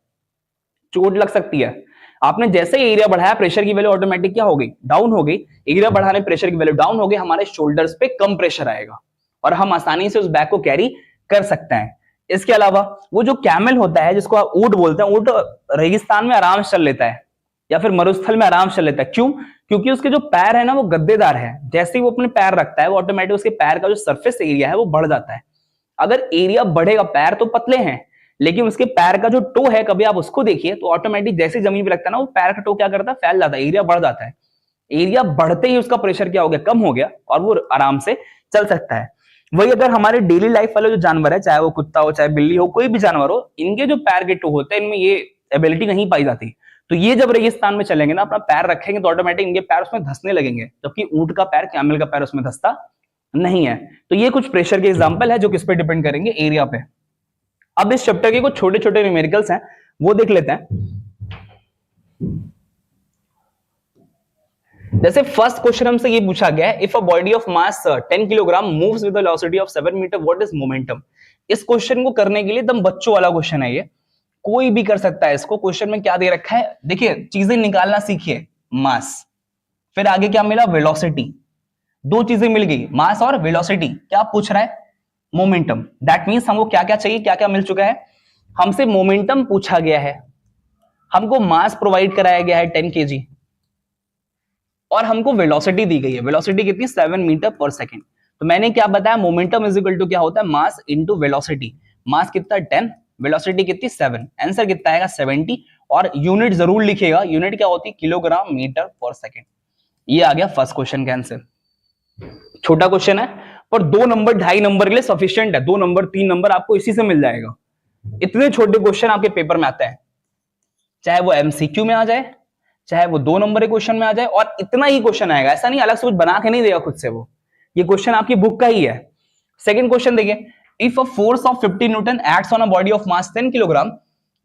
चोट लग सकती है। आपने जैसे ही एरिया बढ़ाया, प्रेशर की वैल्यू ऑटोमेटिक क्या हो गई, डाउन हो गई। एरिया बढ़ाने प्रेशर की वैल्यू डाउन हो गई, हमारे शोल्डर्स पे कम प्रेशर आएगा और हम आसानी से उस बैग को कैरी कर सकते हैं। इसके अलावा वो जो कैमल होता है जिसको आप ऊंट बोलते हैं, ऊंट रेगिस्तान में आराम से चल लेता है या फिर मरुस्थल में आराम से चल लेता है। क्यों? क्योंकि उसके जो पैर है ना वो गद्देदार है। जैसे ही वो अपने पैर रखता है वो ऑटोमेटिक उसके पैर का जो सरफेस एरिया है वो बढ़ जाता है। अगर एरिया बढ़ेगा, पैर तो पतले हैं लेकिन उसके पैर का जो टो है, कभी आप उसको देखिए तो ऑटोमेटिक जैसे जमीन पे लगता है ना वो पैर का टो क्या करता है, फैल जाता है, एरिया बढ़ जाता है। एरिया बढ़ते ही उसका प्रेशर क्या हो गया, कम हो गया और वो आराम से चल सकता है। वही अगर हमारे डेली लाइफ वाले जो जानवर है, चाहे वो कुत्ता हो चाहे बिल्ली हो, कोई भी जानवर हो, इनके जो पैर के टो होते हैं इनमें ये एबिलिटी नहीं पाई जाती। तो ये जब रेगिस्तान में चलेंगे ना, अपना पैर रखेंगे तो ऑटोमेटिक इनके पैर उसमें धंसने लगेंगे, जबकि ऊंट का पैर, कैमल का पैर उसमें धंसता नहीं है। तो ये कुछ प्रेशर के एग्जांपल है जो किस पे डिपेंड करेंगे, एरिया पे। अब इस चैप्टर के कुछ छोटे छोटे न्यूमेरिकल्स हैं वो देख लेते हैं। जैसे फर्स्ट क्वेश्चन हमसे ये पूछा गया है, if a body of mass 10 kilogram moves with velocity of 7 metre what is momentum. इस क्वेश्चन को करने के लिए एकदम बच्चों वाला क्वेश्चन है, ये कोई भी कर सकता है इसको। क्वेश्चन में क्या दे रखा है, देखिए चीजें निकालना सीखिए। मास, फिर आगे क्या मिला, वेलोसिटी, दो चीजें मिल गई, मास और वेलोसिटी। क्या पूछ रहा है, मोमेंटम। दैट मींस हमको क्या क्या चाहिए, क्या क्या मिल चुका है, हमसे मोमेंटम पूछा गया है, हमको मास प्रोवाइड कराया गया है 10 kg और हमको वेलोसिटी दी गई है। वेलोसिटी कितनी, 7 मीटर पर सेकेंड। तो मैंने क्या बताया, मोमेंटम इज इक्वल टू क्या होता है, मास इनटू वेलोसिटी। मास कितना 10, वेलोसिटी कितनी 7, आंसर कितना आएगा 70। और यूनिट जरूर लिखिएगा, यूनिट क्या होती है, किलोग्राम मीटर पर सेकेंड। ये आ गया फर्स्ट क्वेश्चन का आंसर। छोटा क्वेश्चन है पर 2 नंबर 2.5 नंबर के लिए सफिशिएंट है। 2 नंबर 3 नंबर आपको इसी से मिल जाएगा। इतने छोटे क्वेश्चन आपके पेपर में आते हैं, चाहे वो एमसीक्यू में आ जाए चाहे वो 2 नंबर के क्वेश्चन में आ जाए, और इतना ही क्वेश्चन आएगा, ऐसा नहीं अलग से कुछ बना के नहीं देगा खुद से वो, ये क्वेश्चन आपकी बुक का ही है। सेकंड क्वेश्चन देखिए, if a force of 50 newton acts on a body of mass 10 kilogram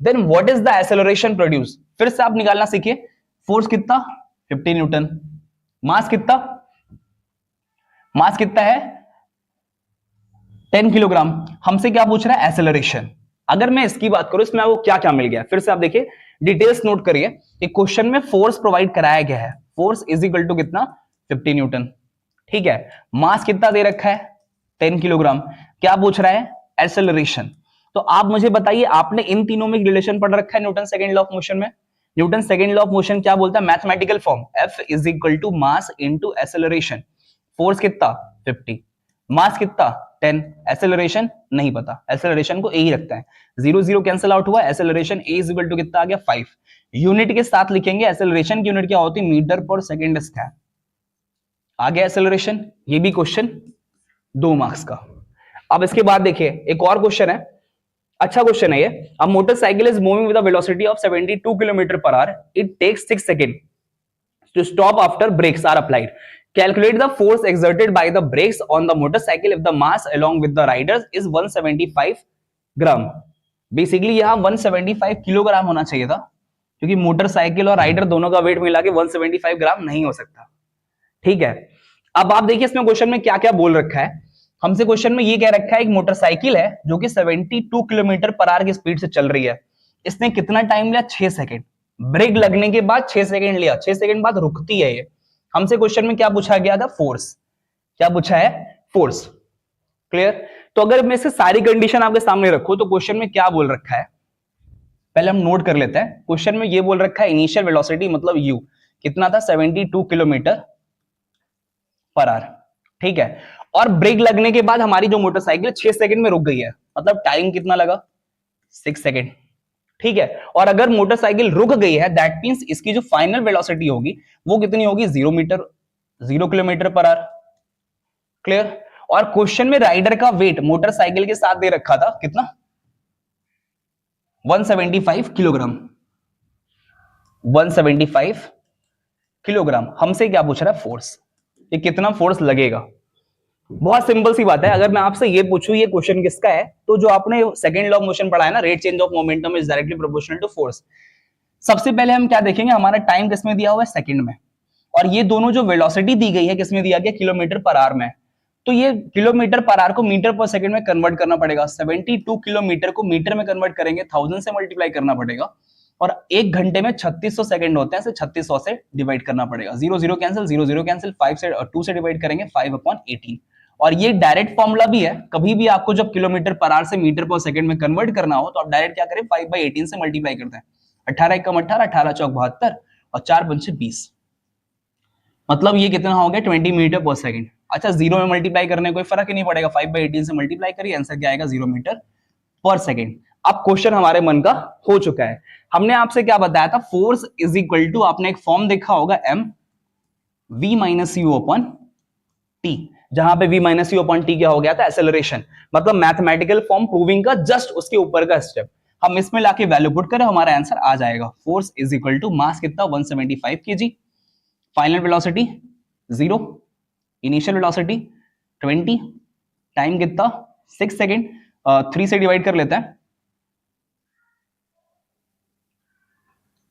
then what is the acceleration produce. फिर से आप निकालना सीखिए, फोर्स कितना 50 न्यूटन, मास कितना, मास कितना है 10 किलोग्राम, हमसे क्या पूछ रहा है, एक्सेलरेशन। अगर मैं इसकी बात करूं, इसमें आपको क्या क्या मिल गया, फिर से आप देखिए, डिटेल्स नोट करिए। एक क्वेश्चन में फोर्स प्रोवाइड कराया गया है, फोर्स इज इक्वल टू कितना 50 न्यूटन, ठीक है। मास कितना दे रखा है 10 किलोग्राम, क्या पूछ रहा है, एक्सेलरेशन। तो आप मुझे बताइए, आपने इन तीनों में रिलेशन पढ़ रखा है Newton second law of motion में। Newton second law of motion क्या बोलता है, mathematical form, F is equal to mass into acceleration. Force कितना 50, मास कितना 10, एक्सेलरेशन नहीं पता, एक्सेलरेशन को ए ही रखता है, 0 0 कैंसिल आउट हुआ, acceleration a is equal to कितना आ गया 5। यूनिट के साथ लिखेंगे, एक्सेलरेशन की यूनिट क्या होती है, मीटर पर सेकंड स्क्वायर। आ गया एक्सेलरेशन, ये भी क्वेश्चन 2 मार्क्स का। अब इसके बाद देखिए एक और क्वेश्चन है, अच्छा क्वेश्चन है ये। A motorcycle is moving with a velocity of 72 kilometre per hour, it takes 6 second to stop after brakes are applied. Calculate the force exerted by the brakes on the motorcycle if the mass along with the riders is 175 gram. Basically यहां 175 kilogram होना चाहिए था, क्योंकि motorcycle और rider दोनों का wait मिला के 175 ग्राम नहीं हो सकता, ठीक है। अब आप देखिए इसमें क्वेश्चन में क्या क्या बोल रखा है। हमसे क्वेश्चन में ये कह रखा है, एक मोटरसाइकिल है जो कि 72 किलोमीटर पर आवर की स्पीड से चल रही है, इसने कितना टाइम लिया, 6 सेकंड। ब्रेक लगने के बाद 6 सेकंड लिया, 6 सेकंड बाद रुकती है ये। हमसे क्वेश्चन में क्या पूछा गया था, फोर्स, क्या पूछा है, फोर्स। क्लियर। तो अगर मैं इसे सारी कंडीशन आपके सामने रखूं तो क्वेश्चन में क्या बोल रखा है, पहले हम नोट कर लेते हैं। क्वेश्चन में ये बोल रखा है इनिशियल वेलोसिटी मतलब u कितना था, 72 किलोमीटर पर आवर, ठीक है। और ब्रेक लगने के बाद हमारी जो मोटरसाइकिल 6 सेकंड में रुक गई है, मतलब टाइम कितना लगा, 6 सेकंड, ठीक है। और अगर मोटरसाइकिल रुक गई है दैट मींस इसकी जो फाइनल वेलोसिटी होगी वो कितनी होगी, 0 किलोमीटर पर आवर। क्लियर। और क्वेश्चन में राइडर का वेट मोटरसाइकिल के साथ दे रखा था कितना, 175 किलोग्राम, 175 किलोग्राम। हमसे क्या पूछ रहा है, फोर्स, ये कितना फोर्स लगेगा। बहुत सिंपल सी बात है, अगर मैं आपसे ये पूछूं ये क्वेश्चन किसका है, तो जो आपने सेकंड लॉ ऑफ मोशन पढ़ा है ना, rate change of momentum is directly proportional to force. सबसे पहले हम क्या देखेंगे, हमारा टाइम किसमें दिया हुआ है, सेकंड में, और ये दोनों जो वेलोसिटी दी गई है किसमें दिया गया, किलोमीटर पर आवर में। तो ये किलोमीटर पर आवर को मीटर पर सेकंड में कन्वर्ट करना पड़ेगा, 72 किलोमीटर को मीटर में कन्वर्ट करेंगे, 1000 से मल्टीप्लाई करना पड़ेगा, और 1 घंटे में 3600 सेकंड होते हैं, 3600 से डिवाइड करना पड़ेगा, 0 0 कैंसिल, 0 0 कैंसिल, 5 से 2 से डिवाइड करेंगे, 5/18, और ये डायरेक्ट फॉर्मूला भी है, कभी भी आपको जब किलोमीटर पर आवर से मीटर पर सेकंड में कन्वर्ट करना हो तो आप डायरेक्ट क्या करें, 5/18 से मल्टीप्लाई करते हैं। 18 एकम 18, 18 चौक 72 और 4 पंचे 20, मतलब ये कितना हो गया 20 मीटर पर सेकंड। अच्छा, जीरो में मल्टीप्लाई करने कोई फर्क ही नहीं पड़ेगा, 5/18 से मल्टीप्लाई करिए, आंसर क्या आएगा 0 मीटर पर सेकंड। अब क्वेश्चन हमारे मन का हो चुका है। हमने आपसे क्या बताया था, फोर्स इज इक्वल टू, आपने एक फॉर्म देखा होगा m v minus u upon T, जहां पे v minus u upon T क्या हो गया था, एक्सेलरेशन, मतलब मैथमेटिकल फॉर्म प्रूविंग का जस्ट उसके ऊपर का स्टेप। हम इसमें लाके वैल्यू पुट करें, हमारा आंसर आ जाएगा। Force is equal to mass कितना 175 kg, final velocity 0, initial velocity 20, time कितना 6 सेकेंड, 3 से डिवाइड कर लेते हैं,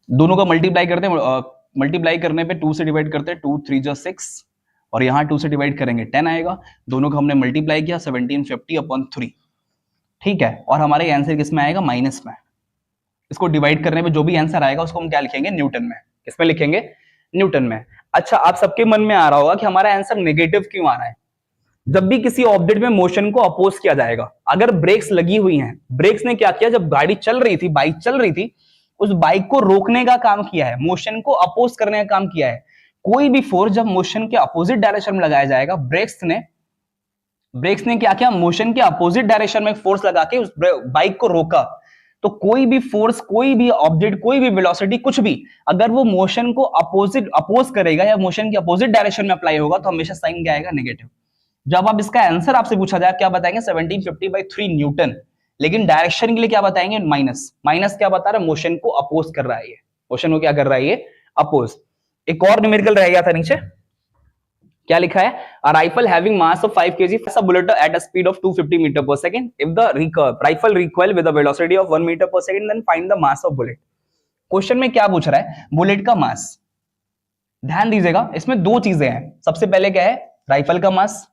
दोनों का मल्टीप्लाई करते हैं, मल्टीप्लाई करने पे 2 से डिवाइड करते हैं, 2 3 जा 6 और यहां 2 से डिवाइड करेंगे 10 आएगा, दोनों का हमने मल्टीप्लाई किया 1750/3, ठीक है। और हमारे आंसर किस में आएगा, माइनस में। इसको डिवाइड करने पे जो भी आंसर आएगा उसको हम क्या लिखेंगे, न्यूटन में। किसमें लिखेंगे, न्यूटन में। अच्छा, आप सबके मन में आ रहा होगा कि हमारा आंसर नेगेटिव क्यों आ रहा है। जब भी किसी ऑब्जेक्ट में मोशन को अपोज किया जाएगा, अगर ब्रेक्स लगी हुई हैं, ब्रेक्स ने क्या किया, जब गाड़ी चल रही थी, बाइक चल रही थी, उस बाइक को रोकने का काम किया है, मोशन को अपोज करने का काम किया है। कोई भी फोर्स जब मोशन के अपोजिट डायरेक्शन में लगाया जाएगा, ब्रेक्स ने क्या किया, मोशन के अपोजिट डायरेक्शन में फोर्स लगा के उस बाइक को रोका। तो कोई भी फोर्स, कोई भी ऑब्जेक्ट, कोई भी वेलोसिटी, कुछ भी, अगर वो मोशन को अपोज करेगा या मोशन के अपोजिट डायरेक्शन में अप्लाई होगा तो हमेशा साइन क्या आएगा, नेगेटिव। जब आप इसका आंसर आपसे पूछा जाए, क्या बताएंगे 1750/3 न्यूटन, लेकिन डायरेक्शन के लिए क्या बताएंगे, माइनस। माइनस क्या बता रहा है, मोशन को अपोज कर रहा है, ये मोशन को क्या कर रहा है, ये अपोज। एक और न्यूमेरिकल रह गया था नीचे, क्या लिखा है, a rifle having mass of 5 kg fires a bullet at a speed of 250 meter per second. If the rifle recoil with a velocity of 1 meter per second, then find the mass of bullet. Question में क्या पूछ रहा है, bullet का मास। ध्यान दीजिएगा, इसमें दो चीजें हैं। सबसे पहले क्या है, राइफल का मास,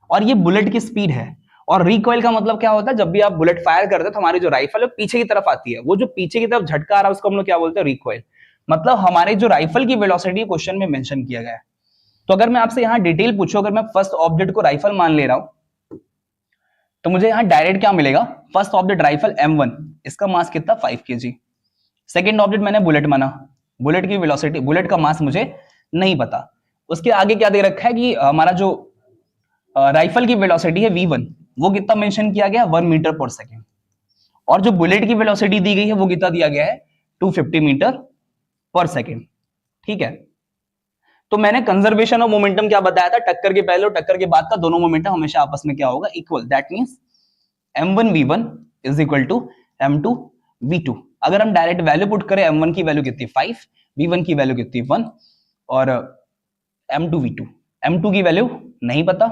और ये बुलेट की स्पीड है। और रिकॉइल का मतलब क्या होता है, जब भी आप बुलेट फायर करते हैं तो हमारी जो राइफल है पीछे की तरफ आती है, वो जो पीछे की तरफ झटका आ रहा है उसको हम लोग क्या बोलते हैं, रिकॉइल। मतलब हमारे जो राइफल की वेलोसिटी क्वेश्चन में मेंशन किया गया है। तो अगर मैं आपसे यहां डिटेल पूछूं, अगर मैं फर्स्ट ऑब्जेक्ट को राइफल मान ले रहा हूं तो मुझे यहां डायरेक्ट क्या मिलेगा, फर्स्ट ऑब्जेक्ट राइफल M1, इसका मास कितना 5 kg। सेकेंड ऑब्जेक्ट मैंने बुलेट माना, बुलेट की वेलोसिटी, बुलेट का मास मुझे नहीं पता। उसके आगे क्या दे रखा है कि हमारा जो राइफल की वेलोसिटी है V1, वो कितना मेंशन किया गया, 1 मीटर पर सेकेंड। और जो बुलेट की वेलोसिटी दी गई है वो कितना दिया गया है, 250 मीटर पर सेकेंड, ठीक है। तो मैंने कंजर्वेशन ऑफ मोमेंटम क्या बताया था, टक्कर के पहले और टक्कर के बाद का दोनों मोमेंटम हमेशा आपस में क्या होगा, equal. That means m1 v1 is equal to m2 v2। अगर हम डायरेक्ट वैल्यू पुट करें, m1 की वैल्यू कितनी 5, v1 की वैल्यू कितनी 1 और m2 v2, m2 की वैल्यू नहीं पता,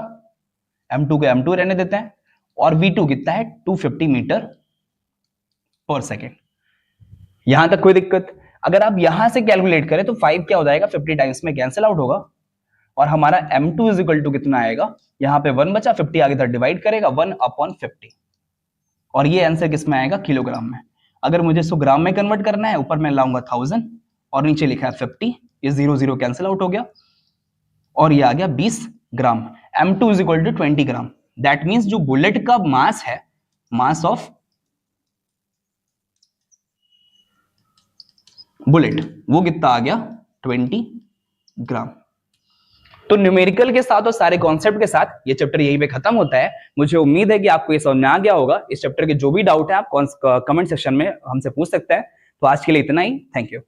m2 को m2 रहने देते हैं, और v2 कितना है 250 मीटर पर सेकेंड। यहां तक कोई दिक्कत। अगर आप यहां से कैलकुलेट करें तो 5 क्या हो जाएगा, 50 टाइम्स में कैंसिल आउट होगा, और हमारा m2 इज इक्वल टू कितना आएगा, यहां पे 1 बचा, 50 आगे तक डिवाइड करेगा 1/50, और ये आंसर किस में आएगा, किलोग्राम में। अगर मुझे इसको ग्राम में कन्वर्ट करना है, ऊपर मैं लाऊंगा 1000 और नीचे लिखा है 50, ये 0 0 कैंसिल आउट हो गया और ये आ गया 20 gram. m2 is equal to 20 gram. That means जो बुलेट का मास है, मास ऑफ बुलेट, वो कितना आ गया 20 ग्राम। तो न्यूमेरिकल के साथ और सारे कॉन्सेप्ट के साथ ये चैप्टर यहीं पे खत्म होता है। मुझे उम्मीद है कि आपको ये समझ में आ गया होगा। इस चैप्टर के जो भी डाउट है आप कमेंट सेक्शन में हमसे पूछ सकते हैं। तो आज के लिए इतना ही, थैंक यू।